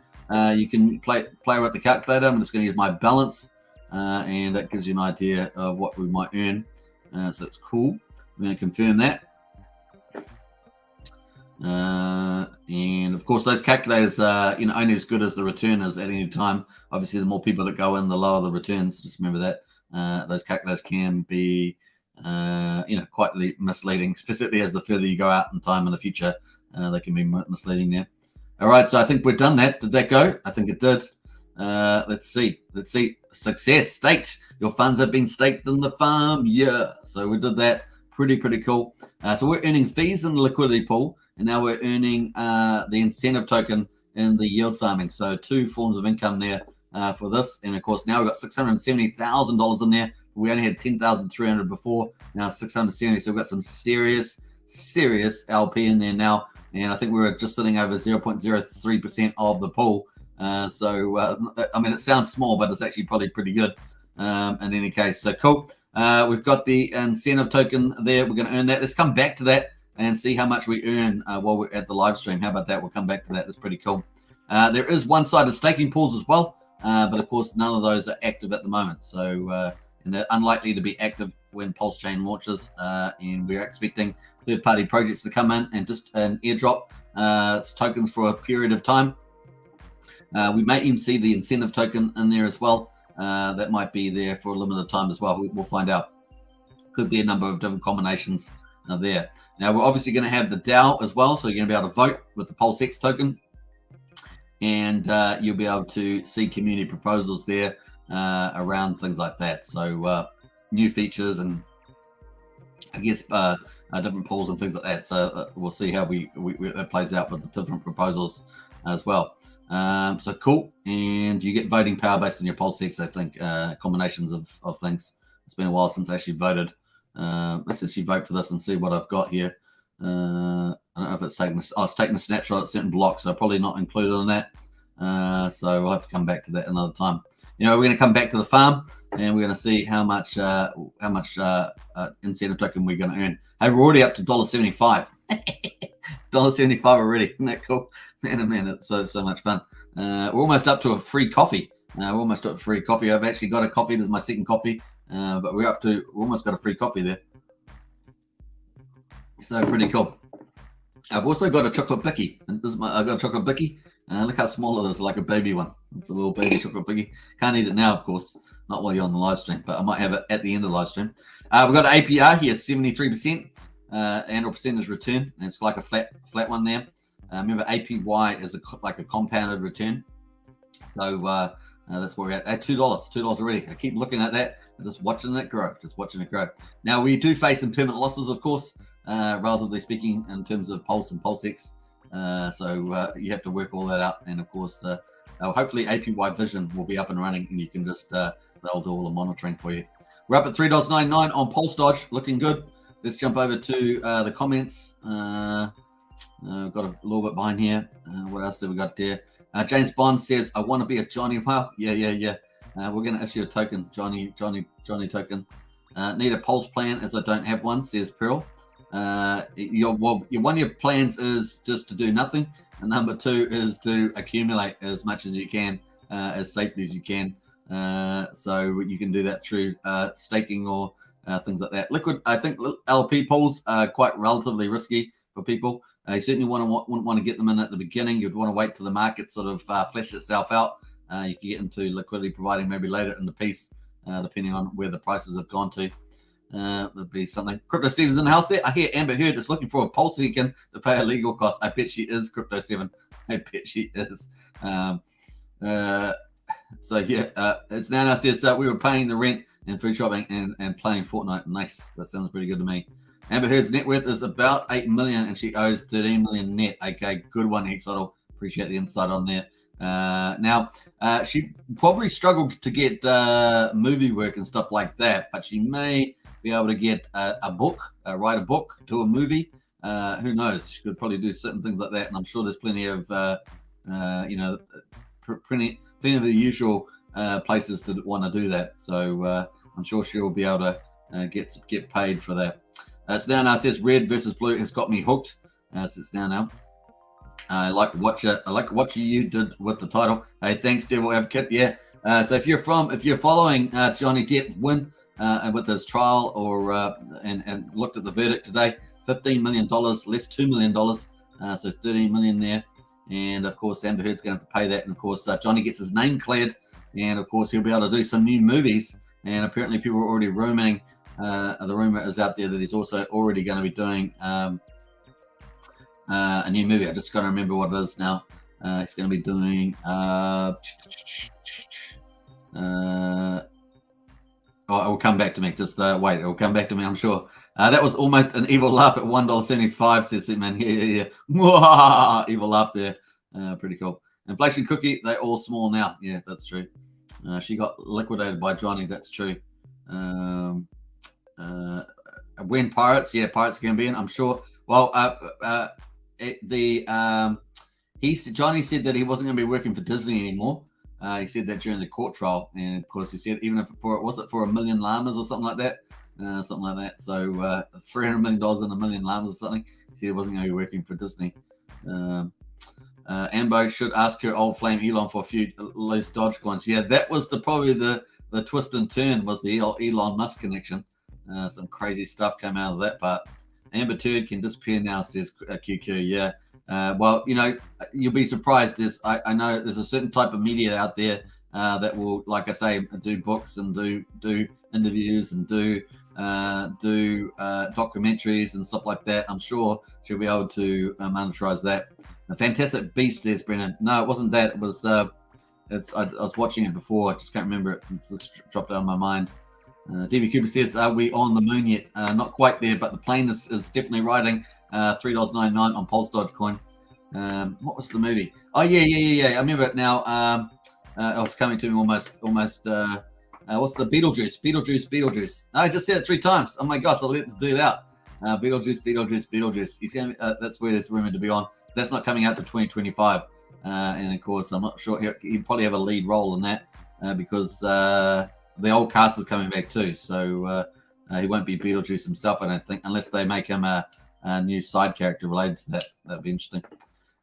You can play with the calculator. I'm just going to use my balance. And that gives you an idea of what we might earn. So it's cool. We're going to confirm that. And of course, those calculators are only as good as the return is at any time. Obviously, the more people that go in, the lower the returns. Just remember that. Those calculators can be quite misleading, especially as the further you go out in time in the future. They can be misleading there. All right, so I think we've done that. Did that go? I think it did. Let's see. Success staked. Your funds have been staked in the farm. Yeah. So we did that. Pretty cool. So we're earning fees in the liquidity pool, and now we're earning the incentive token in the yield farming. So two forms of income there for this. And of course, now we've got $670,000 in there. We only had 10,300 before. Now 670. So we've got some serious serious LP in there now, and I think we're just sitting over 0.03% of the pool. So I mean, it sounds small, but it's actually probably pretty good in any case. So cool. We've got the incentive token there. We're going to earn that. Let's come back to that and see how much we earn while we're at the live stream. How about that? We'll come back to that. That's pretty cool. There is one-sided staking pools as well, but of course, none of those are active at the moment. So and they're unlikely to be active when Pulsechain launches, and we're expecting third-party projects to come in and just an airdrop tokens for a period of time. We may even see the incentive token in there as well. That might be there for a limited time as well. We'll find out. Could be a number of different combinations there. Now, we're obviously going to have the DAO as well, so you're going to be able to vote with the PulseX token, and you'll be able to see community proposals there around things like that. So new features and I guess different pools and things like that. So we'll see how that plays out with the different proposals as well. So cool. And you get voting power based on your PulseX, I think, combinations of things. It's been a while since I actually voted. Let's actually vote for this and see what I've got here. I don't know if it's taking it's taking a snapshot at certain blocks, so probably not included on that. So I'll have to come back to that another time. You know, we're going to come back to the farm and we're going to see how much incentive token we're going to earn. Hey, we're already up to $1.75. $1.75 already. Isn't that cool? Man, it's so much fun. We're almost up to a free coffee. We're almost up to free coffee. I've actually got a coffee. This is my second coffee. But we're almost got a free coffee there. So pretty cool. I've also got a chocolate blicky. I've got a chocolate blicky. Look how small it is, like a baby one. It's a little baby chocolate blicky. Can't eat it now, of course, not while you're on the live stream, but I might have it at the end of the live stream. We've got an APR here, 73%, annual percentage return. And it's like a flat one there. Remember, APY is like a compounded return. So that's where we're at $2. $2 already. I keep looking at that, just watching it grow. Now, we do face impairment losses, of course, relatively speaking, in terms of Pulse and PulseX. So you have to work all that out. And of course, hopefully APY Vision will be up and running and you can just, they'll do all the monitoring for you. We're up at $3.99 on PulseDoge, looking good. Let's jump over to the comments. Got a little bit behind here. What else have we got there? James Bond says, I want to be a Johnny. Well, yeah. We're going to issue a token, Johnny token. Need a Pulse plan as I don't have one, says Pearl. One of your plans is just to do nothing, and number two is to accumulate as much as you can, as safely as you can. So you can do that through staking or things like that. I think LP pools are quite relatively risky for people. You certainly wouldn't want to get them in at the beginning. You'd want to wait till the market sort of flesh itself out. You can get into liquidity providing maybe later in the piece, depending on where the prices have gone to. There'd be something. Crypto Steve is in the house there. I hear Amber Heard is looking for a pulse token to pay a legal cost. I bet she is, Crypto 7. I bet she is. So yeah, it's now says we were paying the rent and food shopping and playing Fortnite. Nice. That sounds pretty good to me. Amber Heard's net worth is about 8 million and she owes 13 million net. Okay, good one, Hexodal. Appreciate the insight on there. Now, she probably struggled to get movie work and stuff like that, but she may be able to get a book, write a book, do a movie. Who knows? She could probably do certain things like that, and I'm sure there's plenty of, plenty of the usual places to want to do that. So I'm sure she'll be able to get paid for that. It's now says red versus blue has got me hooked. So it's now. I like what you did with the title. Hey, thanks, Devil Advocate. Yeah. So if you're following Johnny Depp win with his trial or and looked at the verdict today, $15 million less $2 million, so $13 million there. And of course, Amber Heard's going to have to pay that. And of course, Johnny gets his name cleared, and of course, he'll be able to do some new movies. And apparently, people are already ruming. The rumor is out there that he's also already going to be doing a new movie. I just got to remember what it is now. He's going to be doing. It will come back to me. Just wait. It will come back to me. I'm sure. That was almost an evil laugh at $1.75. Says it, man. Yeah. Evil laugh there. Pretty cool. Inflation cookie. They're all small now. Yeah, that's true. She got liquidated by Johnny. That's true. When Pirates. Yeah, Pirates can be in. I'm sure. Well, Johnny said that he wasn't going to be working for Disney anymore. He said that during the court trial, and of course he said even if for $1 million llamas or something like that, So $300 million and $1 million llamas or something. He said he wasn't going to be working for Disney. Ambo should ask her old flame Elon for a few loose Doge coins. Yeah, that was probably the twist and turn was the Elon Musk connection. Some crazy stuff came out of that part. Amber Turd can disappear now, says QQ. Yeah. Well, you'll be surprised. I know there's a certain type of media out there that will, like I say, do books and do interviews and do documentaries and stuff like that. I'm sure she'll be able to monetize that. A fantastic beast, says Brennan. No, it wasn't that. It was. I was watching it before. I just can't remember it. It just dropped out of my mind. DB Cooper says, "Are we on the moon yet?" Not quite there, but the plane is definitely riding. $3.99 on PulseDoge coin. What was the movie? Oh yeah. I remember it now. It's coming to me almost. What's the Beetlejuice? No, I just said it 3 times. Oh my gosh, I'll let it do it out. Beetlejuice. He's going. That's where there's rumored to be on. That's not coming out to 2025. And of course, I'm not sure he'll probably have a lead role in that because the old cast is coming back too. So he won't be Beetlejuice himself, I don't think, unless they make him a new side character related to that. That'd be interesting.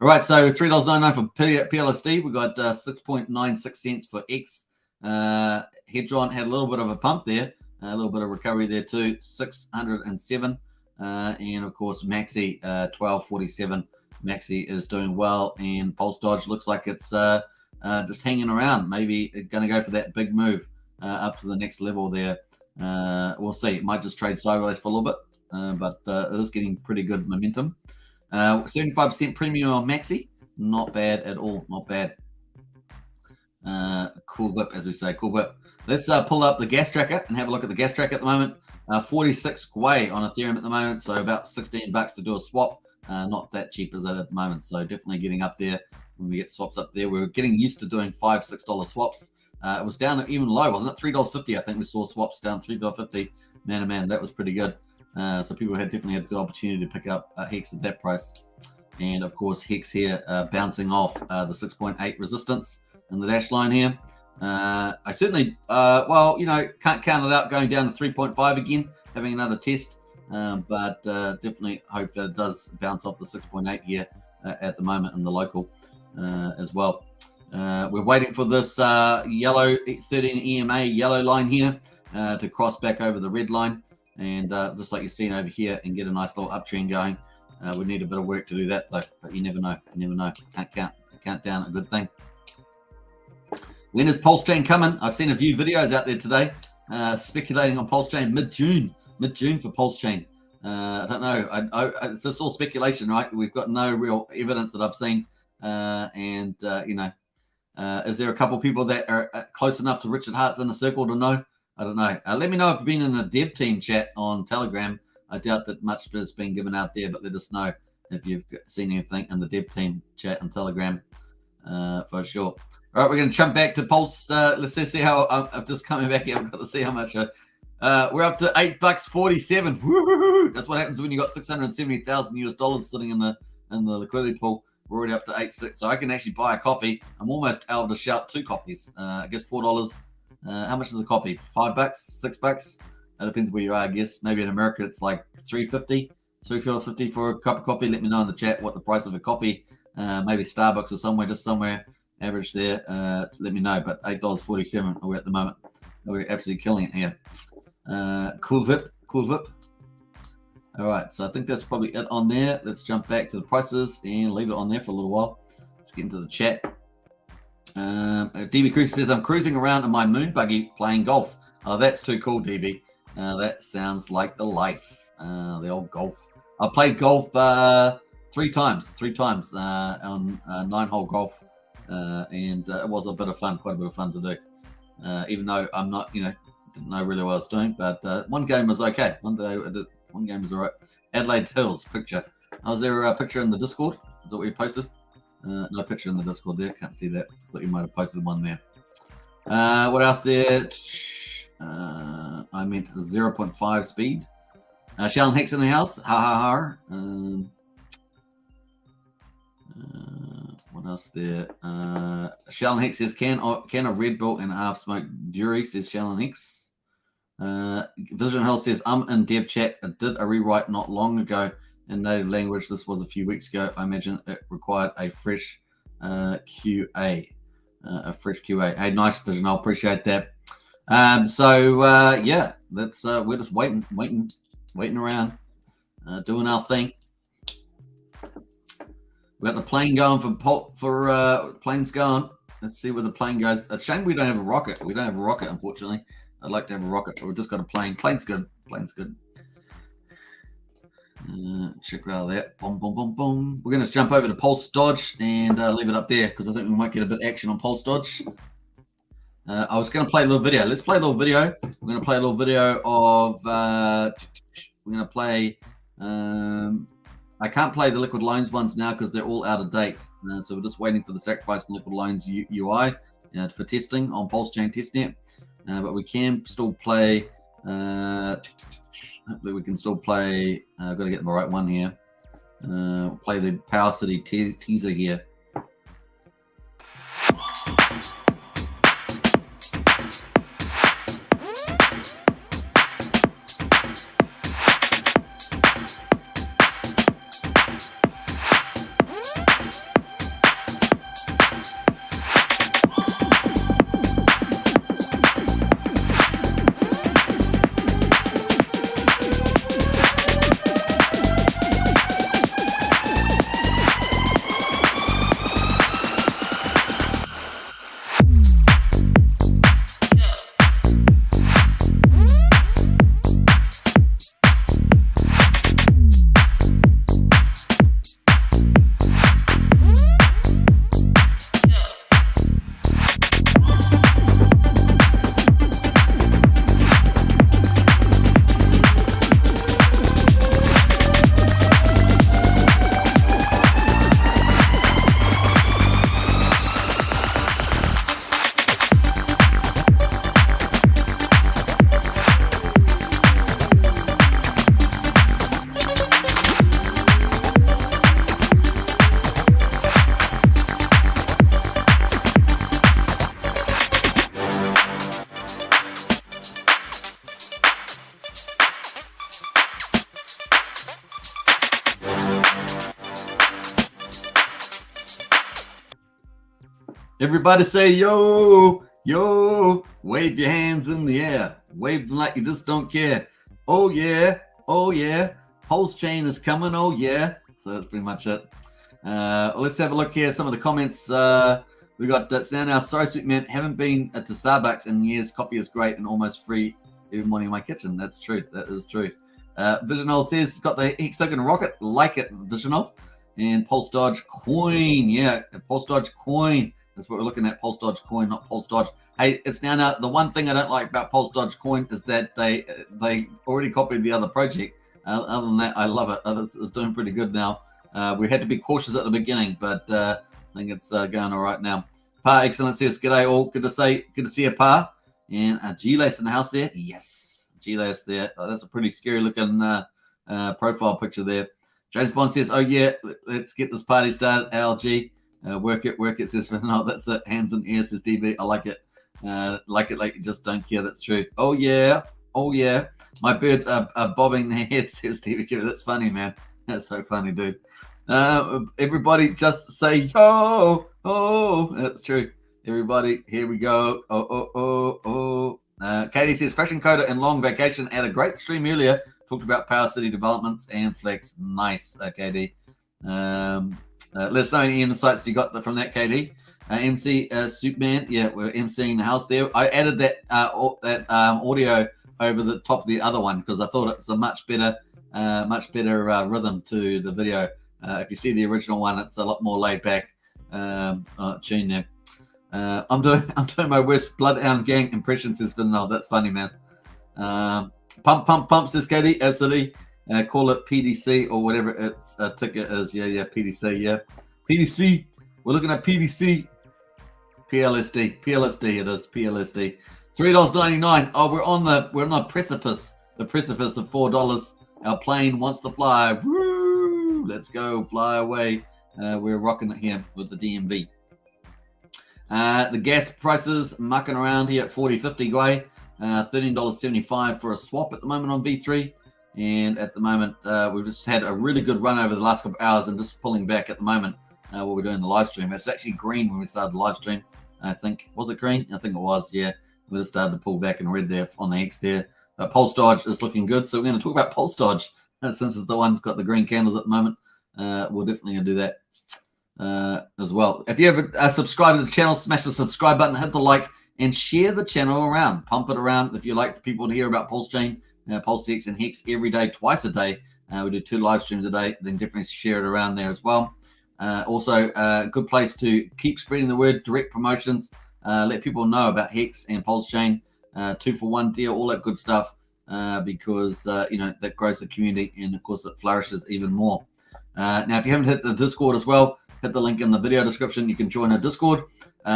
All right, so $3.99 for PLSD. We got 6.96 cents for X. Hedron had a little bit of a pump there, a little bit of recovery there too. 607, and of course Maxi 1247. Maxi is doing well, and PulseDoge looks like it's just hanging around. Maybe it's going to go for that big move up to the next level there. We'll see. It might just trade sideways for a little bit, but it is getting pretty good momentum. 75% premium on Maxi. Not bad at all. Not bad. Cool whip, as we say. Cool whip. Let's pull up the gas tracker and have a look at the gas tracker at the moment. 46 Gwei on Ethereum at the moment, so about $16 to do a swap. Not that cheap as that at the moment, so definitely getting up there when we get swaps up there. We're getting used to doing $5-6 swaps. It was down even low, wasn't it? $3.50. I think we saw swaps down $3.50. Man, that was pretty good. So people definitely had a good opportunity to pick up Hex at that price. And of course, Hex here bouncing off the 6.8 resistance in the dash line here. I certainly, can't count it out going down to 3.5 again, having another test. But definitely hope that it does bounce off the 6.8 here at the moment in the local as well. We're waiting for this yellow 13 EMA yellow line here to cross back over the red line. And just like you're seeing over here and get a nice little uptrend going. We need a bit of work to do that though, but you never know. Can't count down a good thing. When is Pulsechain coming? I've seen a few videos out there today speculating on Pulsechain mid-June for Pulsechain. I don't know. It's just all speculation, right? We've got no real evidence that I've seen. Is there a couple of people that are close enough to Richard Hart's inner circle to know? I don't know. Let me know if you've been in the dev team chat on Telegram. I doubt that much has been given out there, but let us know if you've seen anything in the dev team chat on Telegram for sure. All right, we're going to jump back to Pulse. Let's just see how I'm just coming back here. I've got to see how much. We're up to $8.47. Woo-hoo-hoo. That's what happens when you got $670,000 sitting in the liquidity pool. We're already up to 8.6, so I can actually buy a coffee. I'm almost able to shout 2 coffees. I guess $4. How much is a coffee? $5, $6? That depends where you are, I guess. Maybe in America it's like $3.50 for a cup of coffee. Let me know in the chat what the price of a coffee. Maybe Starbucks or somewhere average there. Let me know. But $8.47 we're at the moment. We're absolutely killing it here. Cool VIP. All right, so I think that's probably it on there. Let's jump back to the prices and leave it on there for a little while. Let's get into the chat. DB Cruise says, I'm cruising around in my moon buggy playing golf. Oh, that's too cool, DB. That sounds like the life. The old golf. I played golf 3 times on 9-hole golf. And it was a bit of fun, quite a bit of fun to do. Even though I'm not, didn't know really what I was doing, but one game was okay. One game was all right. Adelaide Hills picture. Was there a picture in the Discord? Is that what you posted? No picture in the Discord there. Can't see that. Thought you might have posted one there. What else there? I meant 0.5 speed. Shallon Hex in the house. Ha ha ha. What else there? Shallon Hex says, can of Red Bull and a half smoke jury, says Shallon Hex. Vision Health says, I'm in dev chat. I did a rewrite not long ago in native language. This was a few weeks ago. I imagine it required a fresh QA. Hey, nice, Vision. I appreciate that. Yeah, that's we're just waiting around, doing our thing. We got the plane going for planes going. Let's see where the plane goes. It's a shame we don't have a rocket. We don't have a rocket, unfortunately. I'd like to have a rocket, but we've just got a plane. Plane's good. Check out that. Boom, boom, boom, boom. We're going to jump over to PulseDoge and leave it up there because I think we might get a bit of action on PulseDoge. I was going to play a little video. Let's play a little video. We're going to play a little video of. We're going to play. I can't play the liquid loans ones now because they're all out of date. So we're just waiting for the sacrifice and liquid loans UI for testing on Pulsechain Testnet. But we can still play. Hopefully we can still play. I've got to get the right one here. Play the PowerCity teaser here. Everybody say, yo, yo, wave your hands in the air. Wave them like you just don't care. Oh, yeah. Oh, yeah. Pulsechain is coming. Oh, yeah. So that's pretty much it. Let's have a look here. Some of the comments. We got now. Sorry, Superman. Haven't been to Starbucks in years. Coffee is great and almost free every morning in my kitchen. That's true. That is true. Visional says, got the Hex Token rocket. Like it, Visional. And PulseDoge coin. Yeah, PulseDoge coin. That's what we're looking at. PulseDoge coin, not PulseDoge. Hey, it's now the one thing I don't like about PulseDoge coin is that they already copied the other project. Other than that, I love it. It's doing pretty good now. We had to be cautious at the beginning, but I think it's going all right now. Pa Excellent says, "G'day all. Good to see you, Pa." And G-Lace in the house there. Yes, G-Lace there. Oh, that's a pretty scary looking profile picture there. James Bond says, "Oh yeah, let's get this party started." LG. Work it, says, no, that's it. Hands in air, says DB. I like it. Like it like you just don't care. That's true. Oh, yeah. Oh, yeah. My birds are bobbing their heads, says DB. That's funny, man. That's so funny, dude. Everybody just say, yo. Oh, that's true. Everybody, here we go. Oh. Katie says, Fashion Coder and Long Vacation had a great stream earlier. Talked about PowerCity developments and Flex. Nice, KD. Let us know any insights you got from that, KD. MC Superman, yeah, we're MCing the house there. I added that audio over the top of the other one because I thought it's a much better rhythm to the video. If you see the original one, it's a lot more laid back tune there. I'm doing my worst Bloodhound Gang impressions, says Vinod. That's funny, man. Pump, says KD. Absolutely. Call it PDC or whatever its ticket is. Yeah, PDC. Yeah, PDC. We're looking at PDC. PLSD it is. PLSD. $3.99. Oh, we're on the precipice. The precipice of $4. Our plane wants to fly. Woo! Let's go, fly away. We're rocking it here with the DMV. The gas prices mucking around here at 40.50 guy. $13.75 for a swap at the moment on V3. And at the moment, we've just had a really good run over the last couple of hours and just pulling back at the moment while we're doing the live stream. It's actually green when we started the live stream, I think. Was it green? I think it was, yeah. We just started to pull back in red there on the X there. PulseDoge is looking good. So we're going to talk about PulseDoge since it's the one that's got the green candles at the moment. We're definitely going to do that as well. If you haven't subscribed to the channel, smash the subscribe button, hit the like, and share the channel around. Pump it around. If you like people to hear about Pulsechain, PulseX, and Hex every day, twice a day. We do 2 live streams a day. Then definitely share it around there as well. Also, a good place to keep spreading the word, direct promotions. Let people know about Hex and Pulsechain, 2-for-1 deal, all that good stuff, because that grows the community and of course it flourishes even more. Now, if you haven't hit the Discord as well, hit the link in the video description. You can join our Discord.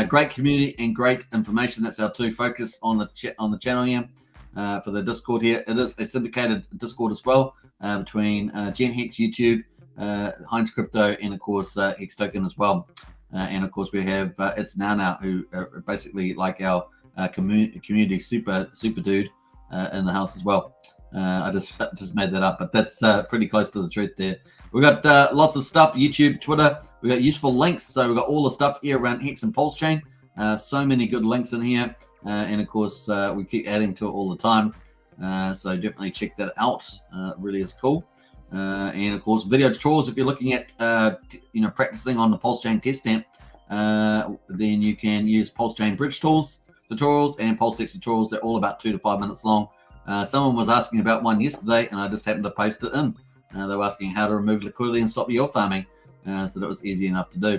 Great community and great information. That's our 2 focus on the channel here for the Discord here. It is a syndicated Discord as well between Gen Hex YouTube, Heinz Crypto, and of course Hex Token as well. And of course we have It's Now who are basically like our community super dude in the house as well. I just made that up, but that's pretty close to the truth there. We've got lots of stuff, YouTube, Twitter. We've got useful links. So we've got all the stuff here around Hex and Pulsechain. So many good links in here. And of course, we keep adding to it all the time. So definitely check that out. It really is cool. And of course, video tutorials. If you're looking at practicing on the Pulsechain Testnet, then you can use Pulsechain bridge tools tutorials and PulseX tutorials. They're all about 2 to 5 minutes long. Someone was asking about one yesterday, and I just happened to post it in. They were asking how to remove liquidity and stop yield farming, so that was easy enough to do.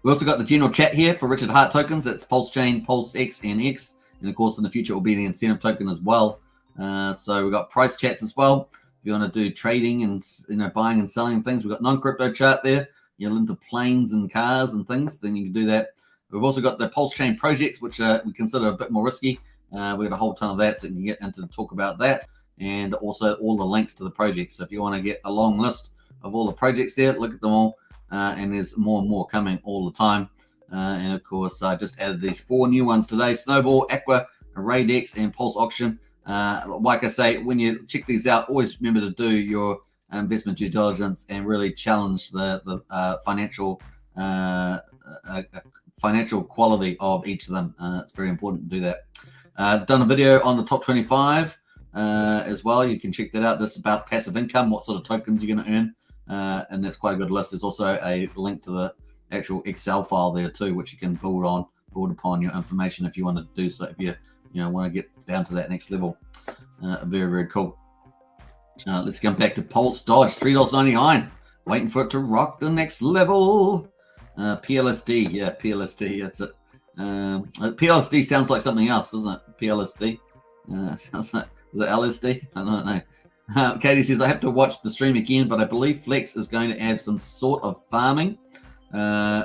We also got the general chat here for Richard Hart tokens. That's Pulsechain, PulseX, and X. And of course, in the future, it will be the incentive token as well. So we've got price chats as well. If you want to do trading and buying and selling things, we've got non-crypto chart there. You're into planes and cars and things, then you can do that. We've also got the Pulsechain projects, which we consider a bit more risky. We've got a whole ton of that, so you can get into talk about that. And also all the links to the projects. So if you want to get a long list of all the projects there, look at them all. And there's more and more coming all the time. And of course, I just added these 4 new ones today: Snowball, Aqua, Radex, and Pulse Auction. Like I say, when you check these out, always remember to do your investment due diligence and really challenge the financial quality of each of them. It's very important to do that. Done a video on the top 25 as well. You can check that out. This is about passive income, what sort of tokens you're going to earn. And that's quite a good list. There's also a link to the actual Excel file there too, which you can build upon your information if you want to do so. If you want to get down to that next level, very, very cool. Let's come back to PulseDoge, $3.99. Waiting for it to rock the next level. PLSD, yeah, PLSD. That's it. PLSD sounds like something else, doesn't it? PLSD. Sounds like, is it LSD? I don't know. Katie says, I have to watch the stream again, but I believe Flex is going to add some sort of farming,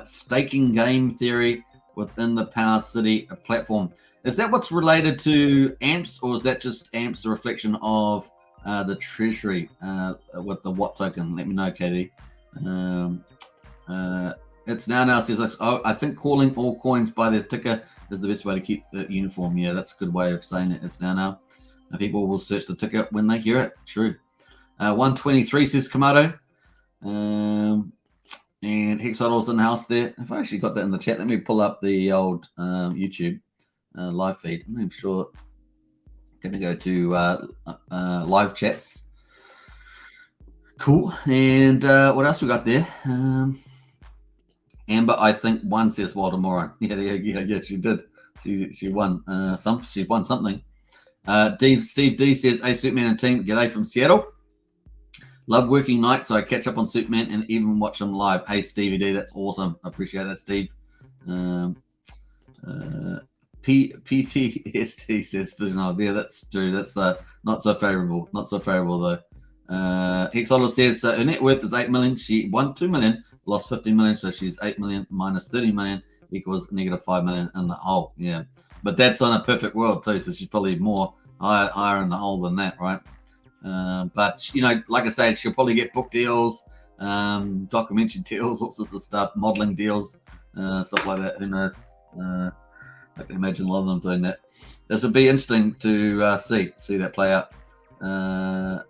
staking game theory within the PowerCity platform. Is that what's related to AMPS, or is that just AMPS a reflection of the treasury with the Watt token? Let me know, Katie. It's now says, I think calling all coins by their ticker is the best way to keep the uniform. Yeah, that's a good way of saying it. It's now. People will search the ticker when they hear it. True. 123 says Komodo. And Hexodol's in the house there. If I actually got that in the chat, let me pull up the old YouTube live feed. I'm sure. Going to go to live chats. She And what else we got there? Amber, I think, won, says Walter Moran. Yeah, she did. She won. She won something. Steve D says, "Hey, Superman and team, g'day from Seattle. Love working nights, so I catch up on Superman and even watch them live." Hey, Stevie D, that's awesome. I appreciate that, Steve. PTSD says, "Yeah, that's true. That's not so favorable. Not so favorable though." Hexodol says her net worth is 8 million. She won 2 million, lost 15 million, so she's 8 million minus 30 million equals negative 5 million in the hole. Yeah, but that's on a perfect world too, so she's probably more higher in the hole than that, right? But like I said, she'll probably get book deals, documentary deals, all sorts of stuff, modeling deals, stuff like that. Who knows? I can imagine a lot of them doing that. This would be interesting to see that play out. Now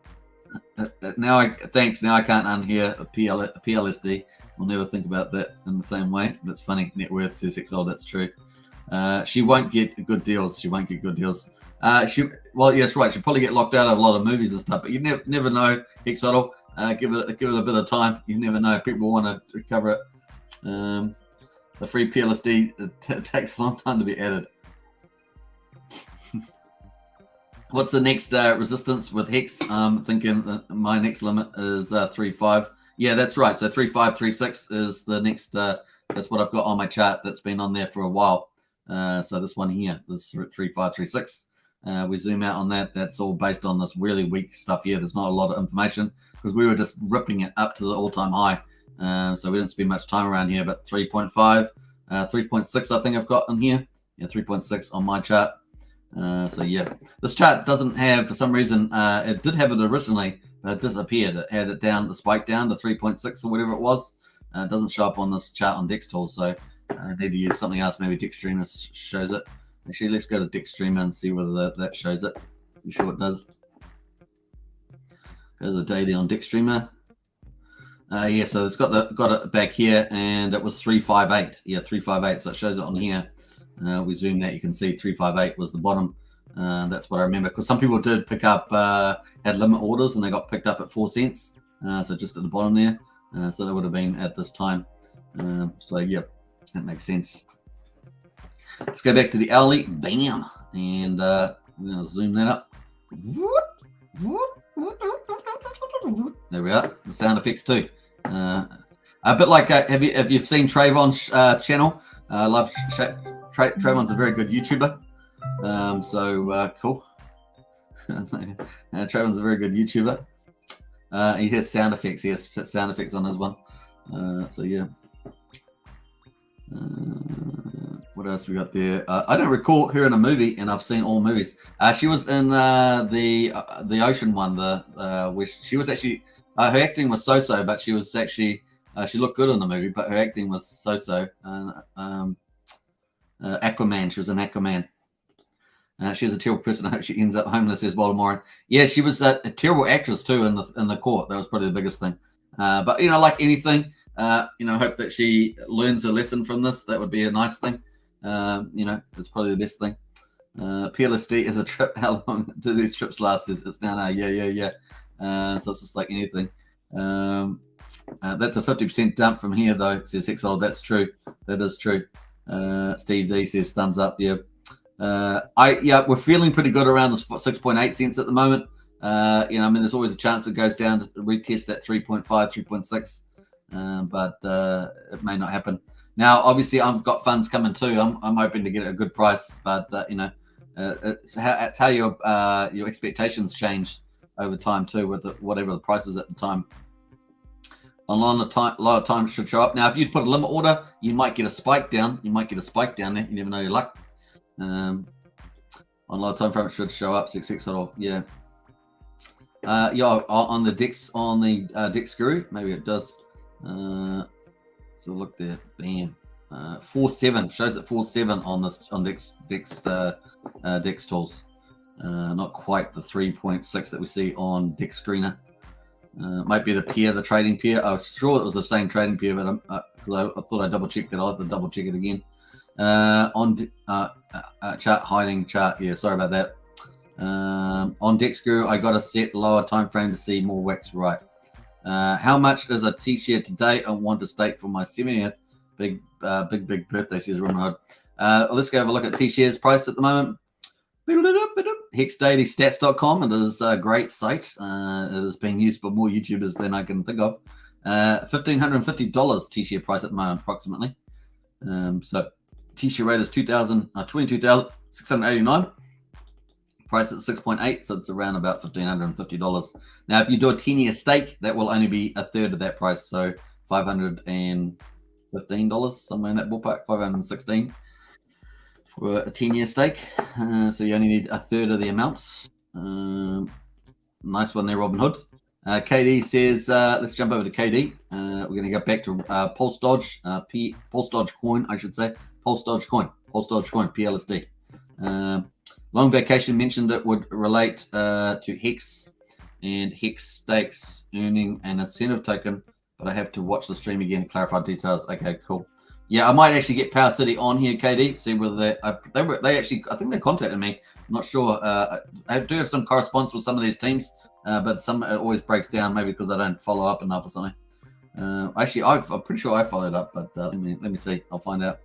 I can't unhear a PLSD. I'll never think about that in the same way. That's funny. Net worth says XL. That's true. She won't get good deals. Well, yes, right. She'll probably get locked out of a lot of movies and stuff. But you never know. XL. Give it a bit of time. You never know. People want to recover it. The free PLSD takes a long time to be added. What's the next resistance with Hex? I'm thinking that my next limit is 3.5. Yeah, that's right. So 3.536 is the next. That's what I've got on my chart. That's been on there for a while. So this one here, this 3.536. We zoom out on that. That's all based on this really weak stuff here. There's not a lot of information because we were just ripping it up to the all-time high. So we didn't spend much time around here. But 3.5, 3.6, I think I've got in here. Yeah, 3.6 on my chart. So yeah, this chart doesn't have, for some reason, it did have it originally, but it disappeared. It had it down, the spike down to 3.6 or whatever it was. It doesn't show up on this chart on Dex Tools, so I need to use something else. Maybe Dexstreamer shows it. Actually, let's go to Dexstreamer and see whether that shows it. I'm sure it does. Go to the daily on Dexstreamer. Yeah, so it's got it back here, and it was 358. Yeah, 358. So it shows it on here. We zoom that, you can see 358 was the bottom. That's what I remember, because some people did pick up, had limit orders, and they got picked up at 4 cents. So just at the bottom there. So that would have been at this time. So yep, that makes sense. Let's go back to the hourly. Bam, and we're gonna zoom that up. There we are. The sound effects too. A bit like have you seen Trayvon's channel? I love Trayvon's a very good YouTuber. Cool. Trayvon's a very good YouTuber. He has sound effects. He has sound effects on his one. So yeah. What else we got there? I don't recall her in a movie, and I've seen all movies. She was in the Ocean one. Where she was actually her acting was so-so, but she was actually she looked good in the movie, but her acting was so-so. Aquaman. She was an Aquaman. She's a terrible person. I hope she ends up homeless, says Baltimore. Yeah, she was a terrible actress too in the court. That was probably the biggest thing. But like anything, hope that she learns a lesson from this. That would be a nice thing. It's probably the best thing. PLSD is a trip. How long do these trips last? It's now. Yeah. So it's just like anything. That's a 50% dump from here, though, says Hexold. That's true. That is true. Steve D says thumbs up. Yeah. We're feeling pretty good around this 6.8 cents at the moment. There's always a chance it goes down to retest that 3.5, 3.6, but it may not happen. Now, obviously, I've got funds coming too. I'm hoping to get a good price, but it's how your expectations change over time too, with whatever the price is at the time. A lot of times should show up. Now, if you put a limit order, you might get a spike down. You might get a spike down there. You never know your luck. On a lot of time frame, it should show up 6 at all. Yeah. On the Dex screw, maybe it does. So look there, bam. 4.7 shows it 4.7 on Dex tools. Not quite the 3.6 that we see on Dex Screener. Might be the trading pair. I was sure it was the same trading pair, but I thought I double checked that. I'll have to double check it again. On chart hiding chart. Yeah, sorry about that. On Dex Screw, I got a set lower time frame to see more wax. Right. How much is a T-share today? I want to stake for my 70th big birthday, says Rimrod. Let's go have a look at T-shares price at the moment. HexDailyStats.com. It is a great site. It is being used by more YouTubers than I can think of. $1,550 T-share price at the moment, approximately. So T-share rate is 22,689. Price at 6.8, so it's around about $1,550. Now, if you do a 10-year stake, that will only be a third of that price, so $515, somewhere in that ballpark, $516 for a 10-year stake. So you only need a third of the amounts. Nice one there, Robin Hood. KD says, let's jump over to KD. We're going to go back to PulseDoge, PulseDoge coin, I should say. PulseDoge coin, PLSD. Long Vacation mentioned it would relate to Hex and Hex stakes earning an incentive token, but I have to watch the stream again to clarify details. Okay, cool. Yeah, I might actually get PowerCity on here, KD. See whether they actually, I think they contacted me. I'm not sure. I do have some correspondence with some of these teams, but some it always breaks down, maybe because I don't follow up enough or something. Actually, I'm pretty sure I followed up, but let me see. I'll find out.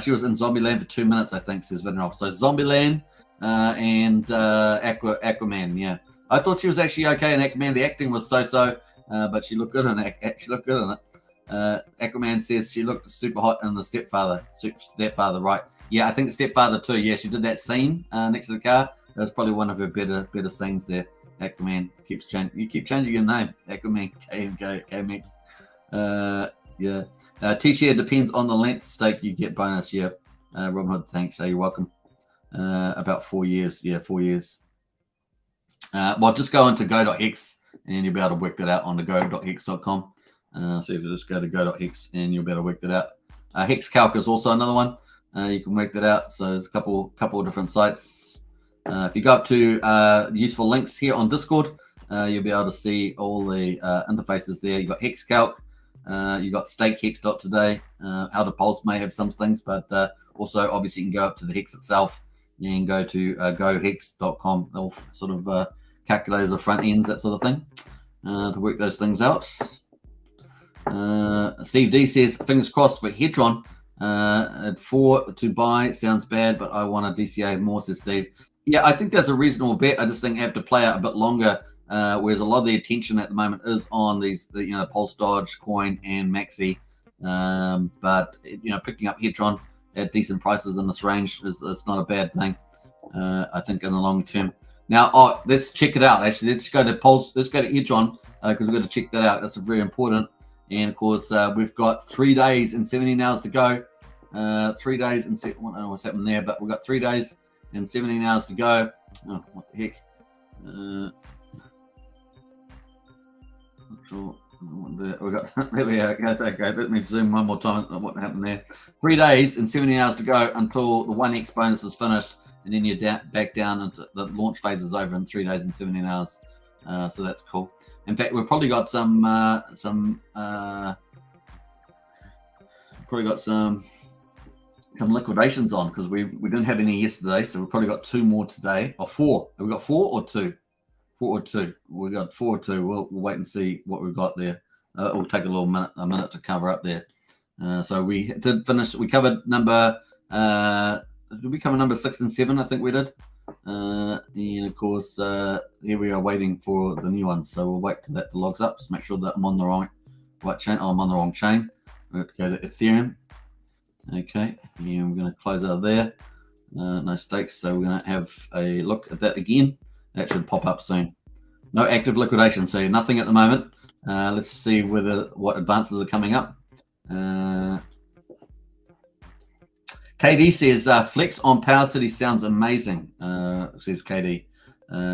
She was in Zombieland for 2 minutes, I think, says Vinroff. So Zombieland and Aquaman, yeah. I thought she was actually okay in Aquaman. The acting was so-so, but she looked good in it. She looked good in it. Aquaman says she looked super hot in the Stepfather. Stepfather, right? Yeah, I think the Stepfather too. Yeah, she did that scene next to the car. That was probably one of her better scenes there. Aquaman keeps changing. You keep changing your name, Aquaman KMX. Yeah. T-share depends on the length stake you get bonus. Yeah. Robin Hood, thanks. You're welcome. About 4 years. Yeah, 4 years. Well, just go into go.hex and you'll be able to work that out on the go.hex.com. So if you just go to go.hex and you'll be able to work that out. Hex Calc is also another one. You can work that out. So there's a couple of different sites. If you go up to useful links here on Discord, you'll be able to see all the interfaces there. You've got Hex Calc, you've got stakehex.today. How to Pulse may have some things, but also obviously you can go up to the Hex itself and go to gohex.com. They'll sort of calculators of front ends, that sort of thing, to work those things out. Steve D says, fingers crossed for Hedron at 4 to buy. Sounds bad, but I want a DCA more, says Steve. Yeah, I think that's a reasonable bet. I just think I have to play out a bit longer, whereas a lot of the attention at the moment is on these, PulseDoge, Coin, and Maxi. But picking up Hedron at decent prices in this range is not a bad thing. I think in the long term. Now, let's check it out. Actually, let's go to Pulse. Let's go to Hedron because we've got to check that out. That's very important. And of course, we've got 3 days and 17 hours to go. 3 days and I don't know what's happened there, but we've got 3 days and 17 hours to go. Oh, what the heck? Not sure. We got there we go. Okay, let me zoom one more time. What happened there? 3 days and 17 hours to go until the 1x bonus is finished, and then you're back down into the launch phase is over in 3 days and 17 hours. So that's cool. In fact, we've probably got some liquidations on because we didn't have any yesterday, so we've probably got 2 more today, or 4. Have we got 4 or 2? 4 or 2. We got 4 or 2. We'll wait and see what we've got there. It'll take a minute to cover up there. So we did finish. We covered number. Did we cover number 6 and 7? I think we did. And of course, here we are waiting for the new ones. So we'll wait till that logs up. Just make sure that I'm on the right chain. Oh, I'm on the wrong chain. We have to go to Ethereum. Okay, and we're going to close out of there. No stakes. So we're going to have a look at that again. That should pop up soon. No active liquidation, so nothing at the moment. Let's see what advances are coming up. KD says flex on PowerCity sounds amazing. Says KD.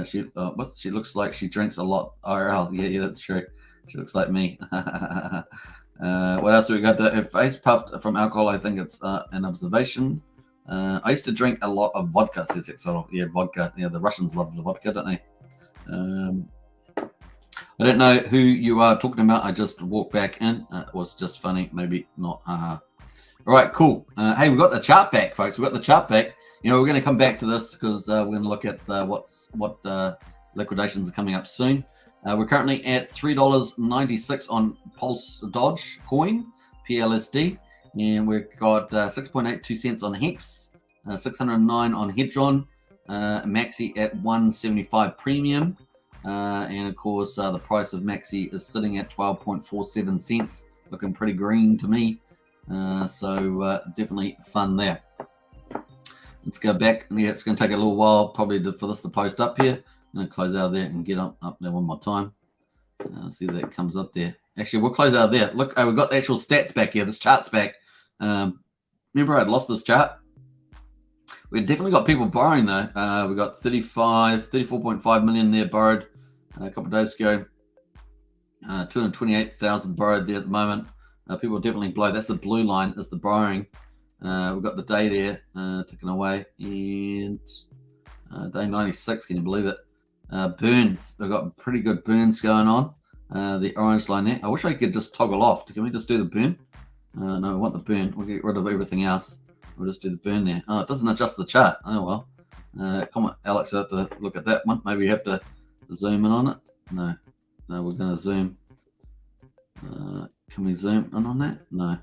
She looks like she drinks a lot. Oh, yeah, that's true. She looks like me. What else have we got? If face puffed from alcohol, I think it's an observation. I used to drink a lot of vodka, says it. So yeah, vodka. Yeah, the Russians love the vodka, don't they? I don't know who you are talking about. I just walked back in. It was just funny, maybe not. All right, cool. Hey, we've got the chart back, folks. We've got the chart back. We're going to come back to this because we're going to look at what liquidations are coming up soon. We're currently at $3.96 on PulseDoge coin, PLSD, and we've got 6.82 cents on Hex, 609 on Hedron, Maxi at 175 premium, and of course the price of Maxi is sitting at 12.47 cents, looking pretty green to me. So definitely fun there. Let's go back. Yeah, it's going to take a little while probably for this to post up here. I'm going to close out of there and get up there one more time. See if that comes up there. Actually, we'll close out of there. Look, we've got the actual stats back here. This chart's back. Remember I'd lost this chart? We've definitely got people borrowing though. We've got 34.5 million there borrowed. a couple of days ago. 228,000 borrowed there at the moment. People are definitely below. That's the blue line, is the borrowing. We've got the day there ticking away, and day 96. Can you believe it? Burns. We've got pretty good burns going on. The orange line there. I wish I could just toggle off. Can we just do the burn? No, we want the burn. We'll get rid of everything else. We'll just do the burn there. Oh, it doesn't adjust the chart. Oh well. Come on, Alex. I have to look at that one. Maybe you have to zoom in on it. No, we're going to zoom. Can we zoom in on that? No.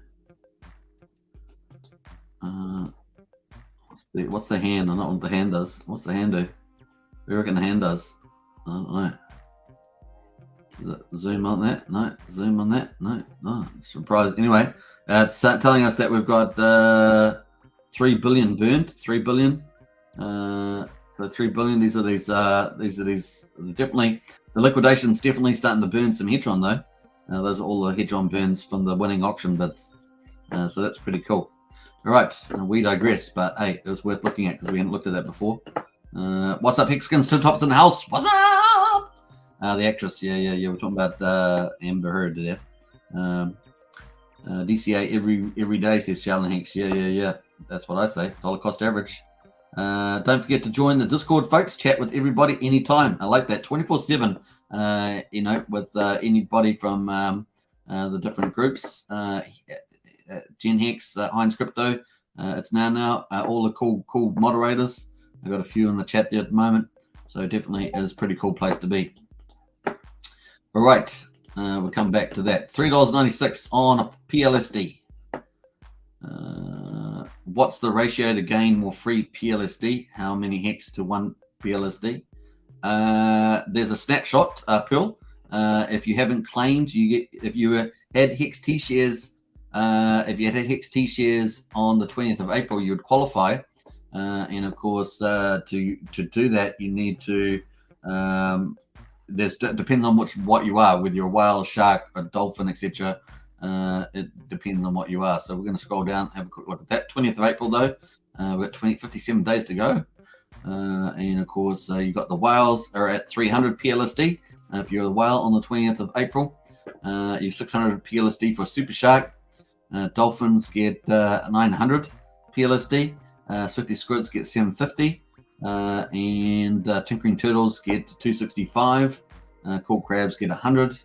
What's the hand? I don't know what the hand does. What's the hand do? What do you reckon the hand does? I don't know. Does it zoom on that? No. Zoom on that? No. Surprise. Anyway, it's telling us that we've got 3 billion burned. 3 billion. So 3 billion. These are definitely, the liquidation's definitely starting to burn some hedge on though. Those are all the hedge on burns from the winning auction bids. So that's pretty cool. All right, we digress, but hey, it was worth looking at because we hadn't looked at that before. What's up, Hexkins? Two tops in the house. What's up? The actress, yeah. We're talking about Amber Heard there. DCA every day, says Shalyn Hex. Yeah. That's what I say. Dollar cost average. Don't forget to join the Discord, folks. Chat with everybody anytime. I like that. 24/7. With anybody from the different groups. Gen Hex, Heinz Crypto. It's now all the cool moderators. I've got a few in the chat there at the moment, so definitely is a pretty cool place to be. All right, we'll come back to that. $3.96 on a PLSD. What's the ratio to gain more free PLSD? How many hex to one PLSD? There's a snapshot, Pearl. If you haven't claimed, you get, if you had Hex T shares. If you had Hex T shares on the 20th of April, you would qualify. And of course, to do that, you need to. Depends on what you are, whether you're a whale, a shark, a dolphin, etc. It depends on what you are. So we're going to scroll down, have a quick look at that. 20th of April, though, we've got 57 days to go. And of course, you've got the whales are at 300 PLSD. If you're a whale on the 20th of April, you have 600 PLSD for super shark. Dolphins get 900 PLSD. Swifty squids get 750. And tinkering turtles get 265. Cool crabs get 100.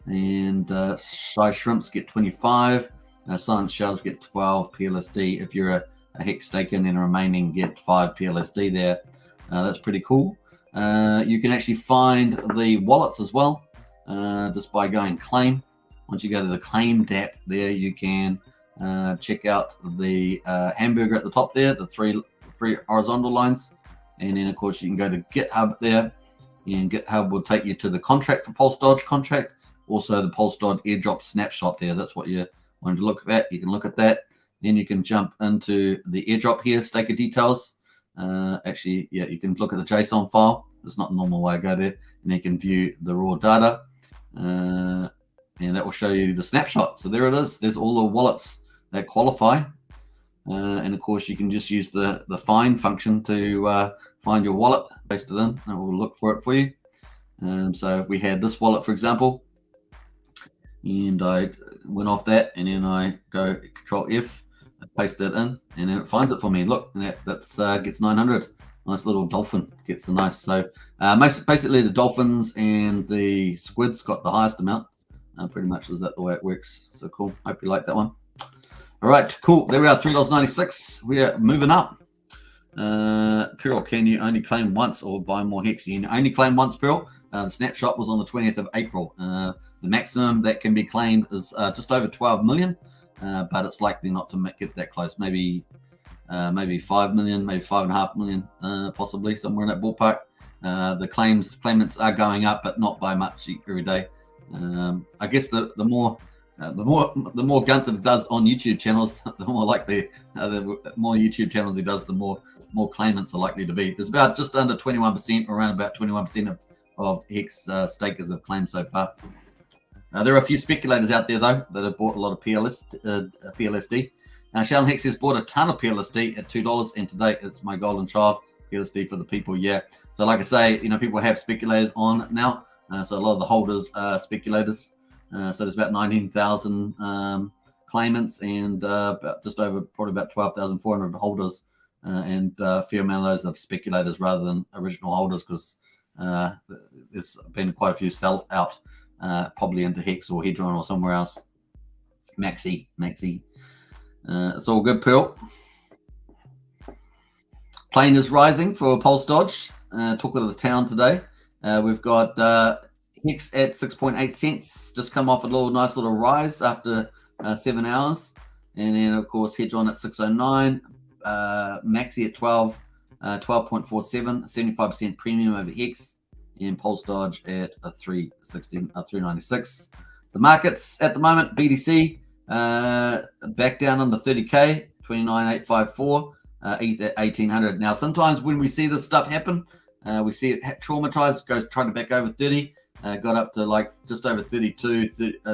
And shy shrimps get 25. Silent shells get 12 PLSD. If you're a hex taken and remaining, get 5 PLSD there. That's pretty cool. You can actually find the wallets as well just by going claim. Once you go to the claim DApp there, you can check out the hamburger at the top there, the three horizontal lines. And then, of course, you can go to GitHub there. And GitHub will take you to the contract for PulseDoge contract. Also, the PulseDoge airdrop snapshot there. That's what you wanted to look at. You can look at that. Then you can jump into the airdrop here, staker details. Actually, yeah, you can look at the JSON file. It's not the normal way I go there. And you can view the raw data. And that will show you the snapshot. So there it is. There's all the wallets that qualify. And of course, you can just use the find function to find your wallet, paste it in, and we'll look for it for you. So if we had this wallet, for example, and I went off that, and then I go Control F, paste that in, and then it finds it for me. Look, that's gets 900. Nice little dolphin gets a nice. So basically, the dolphins and the squids got the highest amount. Pretty much is that the way it works. So cool. Hope you like that one. All right, cool. There we are, $3.96. We are moving up. Pearl, can you only claim once or buy more hex? You can only claim once, Pearl. The snapshot was on the 20th of April. The maximum that can be claimed is just over 12 million, but it's likely not to get that close. Maybe 5 million, maybe 5.5 million, possibly somewhere in that ballpark. The claimants are going up, but not by much every day. I guess the more Gunther does on YouTube channels, the more likely the more YouTube channels he does, the more claimants are likely to be. There's about just under 21%, around about 21% of hex stakers have claimed so far. There are a few speculators out there though that have bought a lot of PLSD. Shalyn Hex has bought a ton of PLSD at $2, and today it's my golden child PLSD for the people. Yeah. So like I say, people have speculated on it now. So a lot of the holders are speculators. So there's about 19,000 claimants and probably about 12,400 holders. And a fair amount of those are speculators rather than original holders, because there's been quite a few sell out, probably into Hex or Hedron or somewhere else. Maxi. It's all good, Pearl. Plane is rising for PulseDoge. Talk of the town today. We've got Hex at 6.8 cents, just come off a nice little rise after 7 hours. And then, of course, Hedron at 609, Maxi at 12.47, 75% premium over Hex, and PulseDoge at a 396. The markets at the moment, BTC back down under 30k, 29,854. ETH at 1,800. Now, sometimes when we see this stuff happen, we see it traumatized, goes trying to back over 30, got up to like just over 32,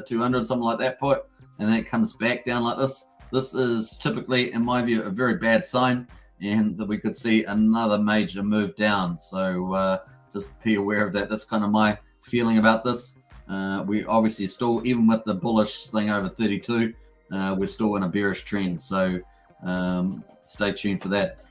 200, something like that point, and then it comes back down like this. This is typically, in my view, a very bad sign, and that we could see another major move down. So just be aware of that. That's kind of my feeling about this. We obviously still, even with the bullish thing over 32, we're still in a bearish trend. So stay tuned for that.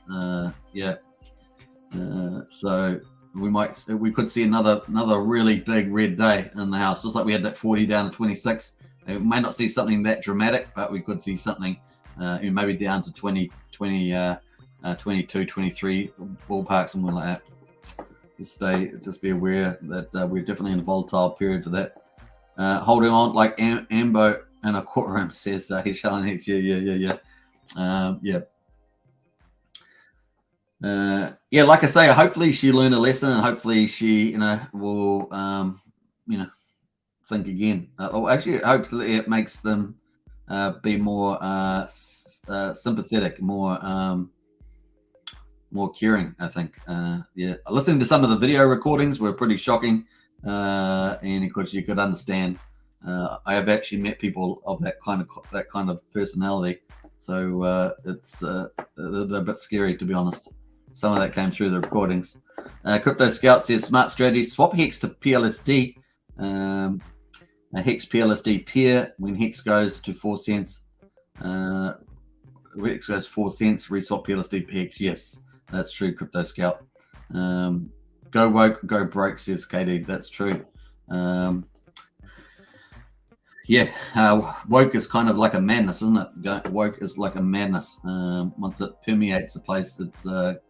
So we could see another really big red day in the house, just like we had that 40 down to 26. We may not see something that dramatic, but we could see something maybe down to 22, 23 ballpark, something like that. Just be aware that we're definitely in a volatile period for that. Holding on like Ambo in a courtroom, says he's showing Hex. Like I say, hopefully she learned a lesson, and hopefully she, will, think again. Actually, hopefully it makes them be more sympathetic, more caring, I think. Listening to some of the video recordings were pretty shocking, and of course you could understand. I have actually met people of that kind of personality, so it's a bit scary, to be honest. Some of that came through the recordings. Crypto Scout says smart strategy: swap Hex to PLSD. Hex PLSD pair when Hex goes to 4 cents. Hex goes 4 cents. Reswap PLSD for Hex. Yes, that's true. Crypto Scout. Go woke, go broke, says KD. That's true. Woke is kind of like a madness, isn't it? Woke is like a madness. Once it permeates the place, it's the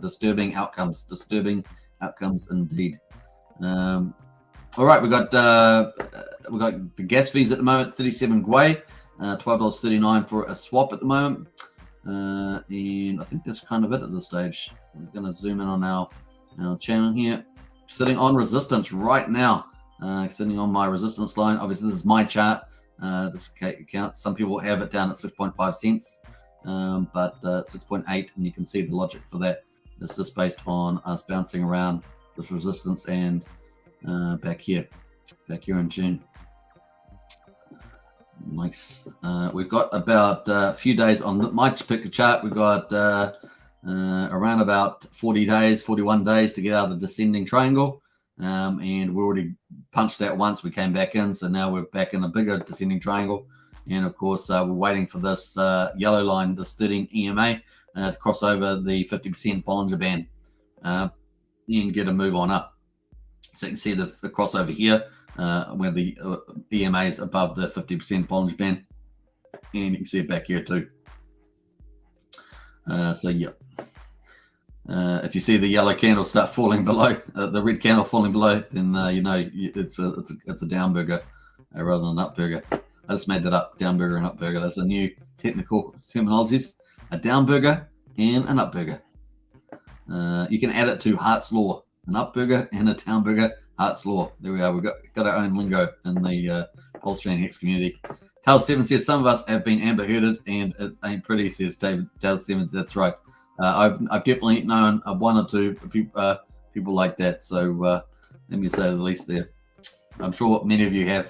disturbing outcomes indeed. All right, we got the gas fees at the moment, 37 Gwei, $12.39 for a swap at the moment, and I think that's kind of it at this stage. We're going to zoom in on our channel here, sitting on resistance right now. Sitting on my resistance line. Obviously, this is my chart. This account. Some people have it down at 6.5 cents, but 6.8, and you can see the logic for that. It's just based on us bouncing around this resistance and back here in June. Nice. We've got about a few days on my particular chart. We've got around about 41 days to get out of the descending triangle. And we already punched that once. We came back in, so now we're back in a bigger descending triangle. And of course, we're waiting for this yellow line, this 13 EMA, to cross over the 50% Bollinger Band and get a move on up. So you can see the crossover here, where the EMA is above the 50% Bollinger Band, and you can see it back here too. If you see the yellow candle start falling below, the red candle falling below, then it's a down burger rather than an up burger. I just made that up, down burger and up burger. That's a new technical terminologies, a down burger and an up burger. You can add it to Hart's Law, an up burger and a down burger, Hart's Law. There we are. We've got our own lingo in the Pulsechain Hex community. Tail7 says some of us have been amber herded and it ain't pretty, says David. Tail7, that's right. I've definitely known one or two people like that. So let me say the least there. I'm sure many of you have.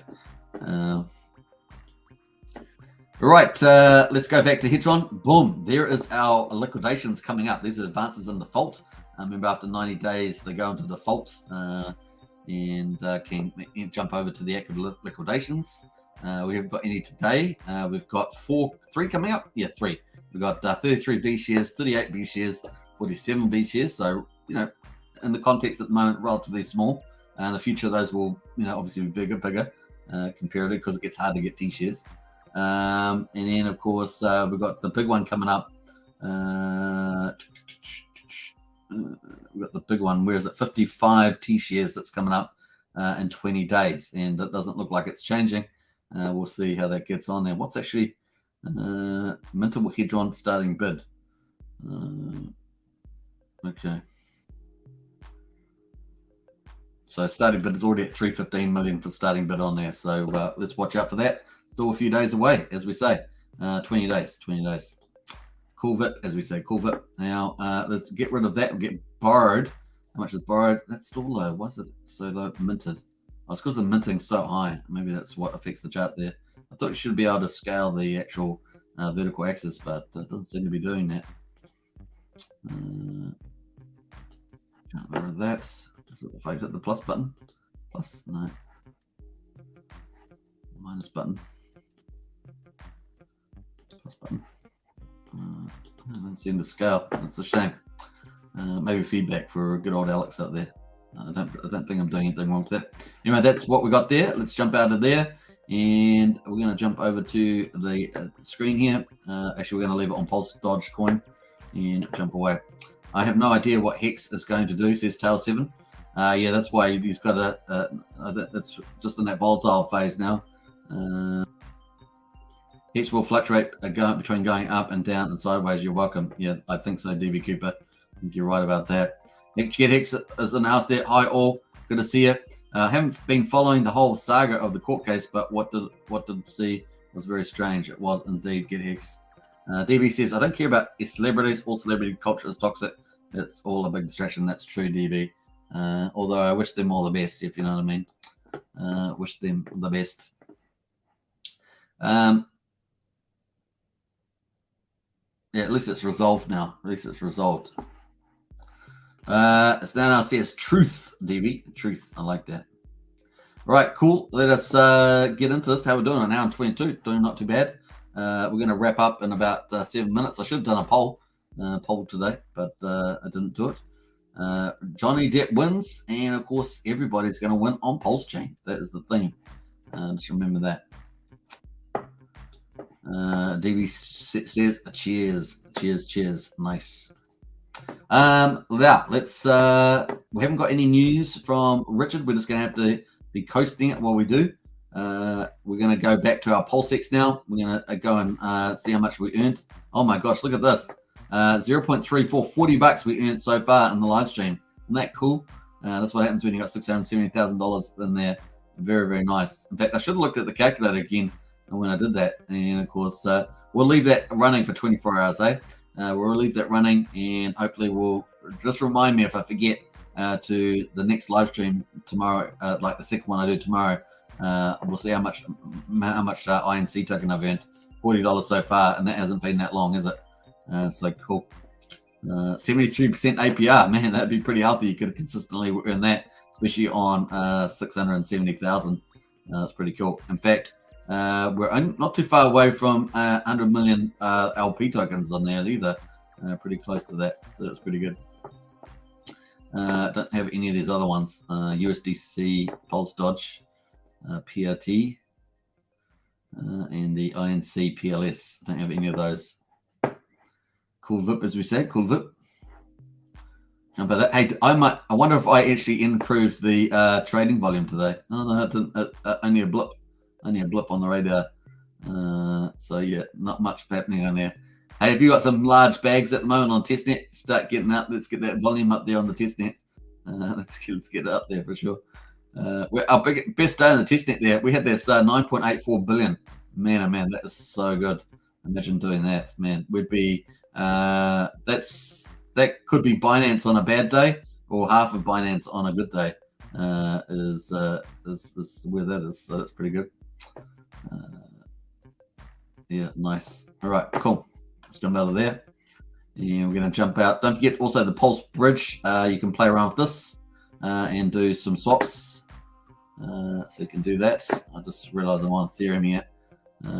All right, let's go back to Hedron. Boom, there is our liquidations coming up. These are advances in default. Remember, after 90 days, they go into default. and can jump over to the active liquidations. We haven't got any today. We've got three coming up. Yeah, three. We've got 33 B shares, 38 B shares, 47 B shares. So, in the context at the moment, relatively small. The future of those will, obviously be bigger comparatively, because it gets hard to get T shares. And then, of course, we've got the big one coming up. We've got the big one. Where is it? 55 T shares that's coming up in 20 days, and it doesn't look like it's changing. We'll see how that gets on there. What's actually mintable hedron starting bid? Okay. So starting bid is already at 315 million for starting bid on there. So let's watch out for that. Still a few days away, as we say. 20 days. Cool vip, as we say, cool vip. Now let's get rid of that and get borrowed. How much is borrowed? That's still low. Why is it so low? Minted. Oh, it's because the minting's so high. Maybe that's what affects the chart there. I thought you should be able to scale the actual vertical axis, but it doesn't seem to be doing that. Get rid of that. If I hit the plus button, no, minus button, plus button. Doesn't seem to scale. It's a shame. Maybe feedback for good old Alex out there. I don't think I'm doing anything wrong with that. Anyway, that's what we got there. Let's jump out of there, and we're going to jump over to the screen here. Actually, we're going to leave it on PulseDoge coin and jump away. I have no idea what Hex is going to do, says Tail7. Yeah, that's why he's got that's just in that volatile phase now. Hex will fluctuate between going up and down and sideways. You're welcome. Yeah, I think so, DB Cooper. I think you're right about that. Get Hex is announced there. Hi all, good to see you. Haven't been following the whole saga of the court case, but what did see was very strange. It was indeed Get Hex. DB says, I don't care about celebrities. All celebrity culture is toxic. It's all a big distraction. That's true, DB. Although I wish them all the best, if you know what I mean. Wish them the best. Yeah, at least it's resolved now. At least it's resolved. It's now says truth, DB. Truth. I like that. All right, cool. Let us get into this. How we're doing? An hour and 22. Doing not too bad. We're going to wrap up in about 7 minutes. I should have done a poll today, but I didn't do it. Johnny Depp wins, and of course, everybody's going to win on Pulsechain. That is the theme. Just remember that. DB says, cheers. Nice. Yeah, let's. We haven't got any news from Richard. We're just going to have to be coasting it while we do. We're going to go back to our PulseX now. We're going to go and see how much we earned. Oh my gosh, look at this. 0.34, $40 we earned so far in the live stream. Isn't that cool? That's what happens when you got $670,000 in there. Very, very nice. In fact, I should have looked at the calculator again when I did that. And of course, we'll leave that running for 24 hours, eh? We'll leave that running, and hopefully we'll just remind me if I forget to the next live stream tomorrow, like the second one I do tomorrow. We'll see how much INC token I've earned. $40 so far, and that hasn't been that long, is it? So cool. 73% APR, man, that'd be pretty healthy. You could consistently earn that, especially on 670,000. That's pretty cool. In fact, we're not too far away from 100 million LP tokens on there either. Pretty close to that. So that's pretty good. Don't have any of these other ones. USDC, PulseDoge, PRT, and the INC PLS. Don't have any of those. Cool VIP, as we say. Cool VIP. Jump at that. Hey, I wonder if I actually improved the trading volume today. No, it didn't. Only a blip. Only a blip on the radar. So yeah, not much happening on there. Hey, if you got some large bags at the moment on Testnet, start getting out. Let's get that volume up there on the Testnet. Let's get it up there for sure. Our best day on the Testnet there, we had this 9.84 billion. Man, oh man, that is so good. Imagine doing that, man. We'd be that could be Binance on a bad day, or half of Binance on a good day. Is where that is. So that's pretty good. Yeah, nice. All right, cool. Let's jump out of there. And we're going to jump out. Don't forget also the Pulse Bridge. You can play around with this. and do some swaps. So you can do that. I just realized I'm on Ethereum here,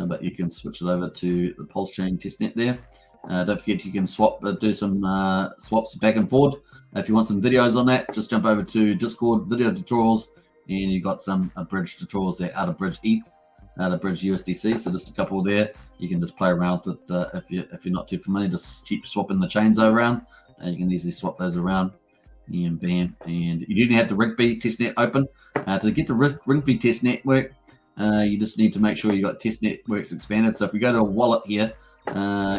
but you can switch it over to the Pulsechain testnet there. Don't forget you can do some swaps back and forward. If you want some videos on that, just jump over to Discord video tutorials, and you got some bridge tutorials there, how to bridge ETH, how to bridge USDC. So just a couple there. You can just play around with it if you're not too familiar. Just keep swapping the chains around. You can easily swap those around, and bam. And you didn't have the Rinkeby testnet open. To get the Rinkeby test network, you just need to make sure you got test networks expanded. So if we go to a wallet here,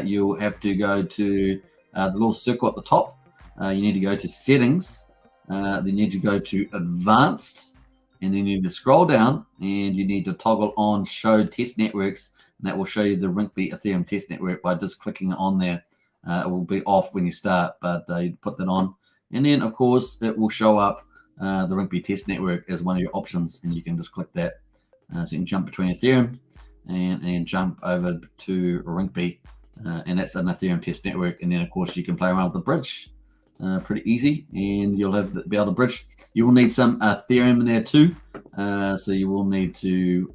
you'll have to go to the little circle at the top. You need to go to settings, then you need to go to advanced, and then you need to scroll down, and you need to toggle on show test networks, and that will show you the Rinkeby Ethereum test network by just clicking on there. It will be off when you start, but you put that on, and then of course it will show up the Rinkeby test network as one of your options, and you can just click that. So you can jump between Ethereum and jump over to Rinkeby, and that's an Ethereum test network. And then of course you can play around with the bridge, pretty easy, and you'll be able to bridge. You will need some Ethereum in there too, so you will need to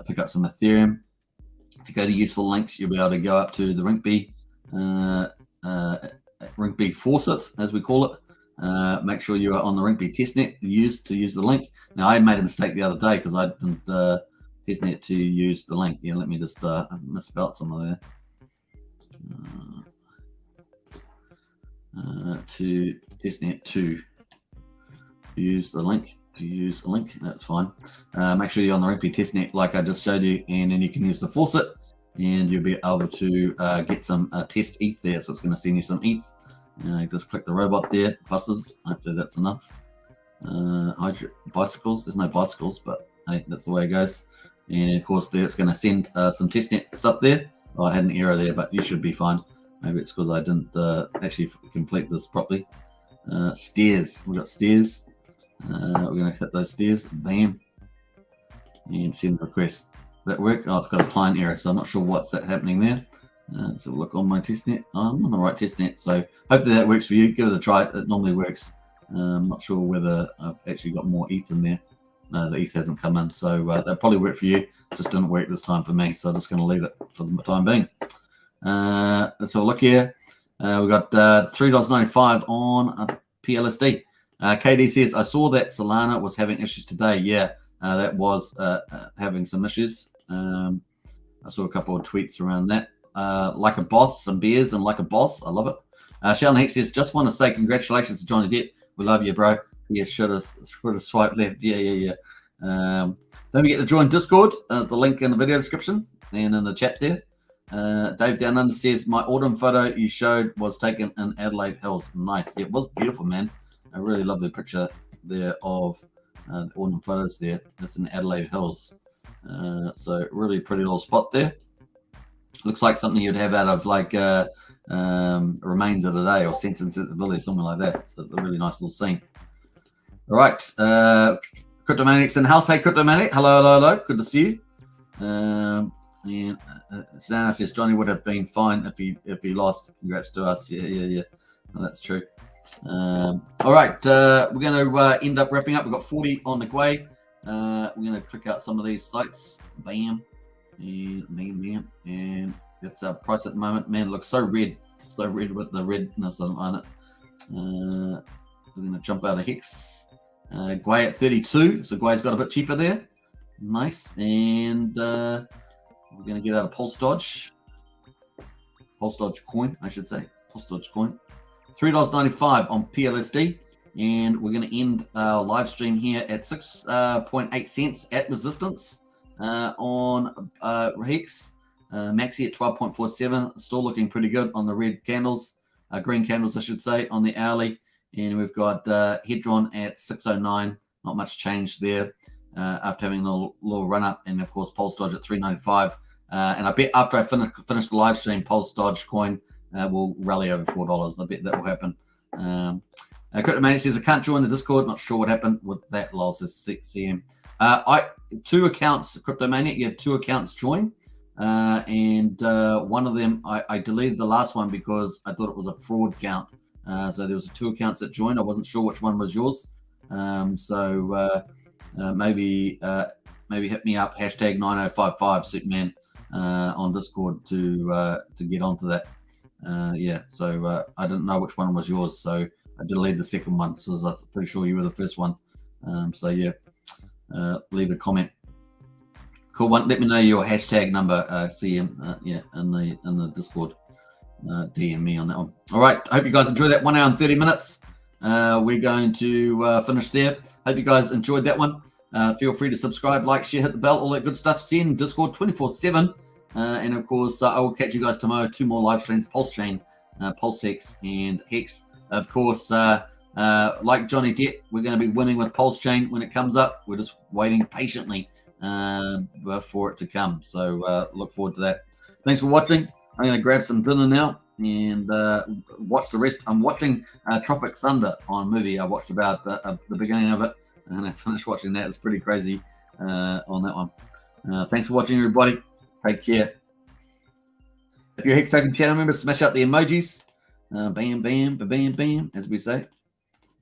pick up some Ethereum. If you go to useful links, you'll be able to go up to the Rinkeby faucet, as we call it. Make sure you are on the Rinkeby testnet to use the link. Now I made a mistake the other day because I didn't testnet to use the link. Yeah, let me just misspelled some of there. To testnet to use the link. That's fine. Make sure you're on the Rinkeby testnet like I just showed you, and then you can use the faucet, and you'll be able to get some test ETH there. So it's going to send you some ETH. Just click the robot there, buses. Hopefully that's enough. Bicycles. There's no bicycles, but hey, that's the way it goes. And of course, there it's going to send some testnet stuff there. Oh, I had an error there, but you should be fine. Maybe it's because I didn't actually complete this properly. Stairs. We've got stairs. We're going to hit those stairs. Bam. And send the request. That work? Oh, it's got a client error, so I'm not sure what's happening there. Let's have a look on my testnet. Oh, I'm on the right testnet, so hopefully that works for you. Give it a try. It normally works. I'm not sure whether I've actually got more ETH in there. No, the ETH hasn't come in, so that probably worked for you. It just didn't work this time for me, so I'm just going to leave it for the time being. Let's have a look here. We've got $3.95 on PLSD. KD says, I saw that Solana was having issues today. Yeah, that was having some issues. I saw a couple of tweets around that. Like a boss, some beers, and like a boss. I love it. Sheldon Hex says, just want to say congratulations to Johnny Depp. We love you, bro. Yes, should have swiped left. Yeah. Don't forget to join Discord. The link in the video description and in the chat there. Dave Down Under says, my autumn photo you showed was taken in Adelaide Hills. Nice. Yeah, it was beautiful, man. I really love the picture there of the autumn photos there. That's in Adelaide Hills. So really pretty little spot there. Looks like something you'd have out of like Remains of the Day or Sense and Sensibility, something like that. It's a really nice little scene. All right. Cryptomaniac's in the house. Hey, Cryptomaniac. Hello. Good to see you. And Sana says Johnny would have been fine if he lost. Congrats to us. Yeah. Well, that's true. All right. We're going to end up wrapping up. We've got 40 on the way. We're going to click out some of these sites. Bam. And it's a price at the moment. Man, it looks so red with the redness on it. We're going to jump out of Hex. Gwei at 32, so Gwei's got a bit cheaper there. Nice. And we're going to get out of PulseDoge coin, I should say. PulseDoge coin. $3.95 on PLSD. And we're going to end our live stream here at 6.8 cents at resistance on Hex. Maxi at 12.47. Still looking pretty good on the red candles, green candles, I should say, on the hourly. And we've got Hedron at 609. Not much change there after having a little run up. And of course, PulseDoge at 395. And I bet after I finish the live stream, PulseDoge coin will rally over $4. I bet that will happen. Cryptomaniac says, I can't join the Discord. Not sure what happened with that. Lol says CM. Two accounts, Cryptomaniac. You have two accounts join. And one of them, I deleted the last one because I thought it was a fraud account. So there was 2 accounts that joined. I wasn't sure which one was yours. Maybe hit me up, hashtag 9055 Superman on Discord to get onto that. So I didn't know which one was yours, so I deleted the second one, so I'm pretty sure you were the first one. Leave a comment. Cool one. Let me know your hashtag number, CM. In the Discord. DM me on that one. All right. I hope you guys enjoyed that 1 hour and 30 minutes. We're going to finish there. Hope you guys enjoyed that one. Feel free to subscribe, like, share, hit the bell, all that good stuff. See you in Discord 24/7. And of course, I will catch you guys tomorrow. 2 more live streams: Pulsechain, Pulsehex, and Hex. Of course, like Johnny Depp, we're going to be winning with Pulsechain when it comes up. We're just waiting patiently for it to come. So look forward to that. Thanks for watching. I'm going to grab some dinner now and watch the rest. I'm watching Tropic Thunder on movie. I watched about the beginning of it, and I finished watching that. It's pretty crazy on that one. Thanks for watching, everybody. Take care. If you're a Hex Token channel member, smash out the emojis. Bam, bam, bam, bam, as we say.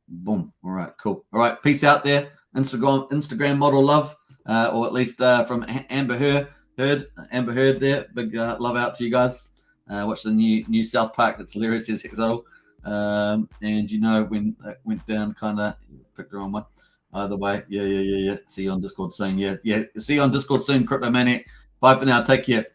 Boom. All right, cool. All right, peace out there. Instagram model love, or at least from Amber Heard there. Big love out to you guys. Watch the new South Park. That's hilarious. Says Hexodal. And you know when that went down, kind of picked the wrong one. Either way, yeah. See you on Discord soon. Yeah. See you on Discord soon, Crypto Maniac. Bye for now. Take care.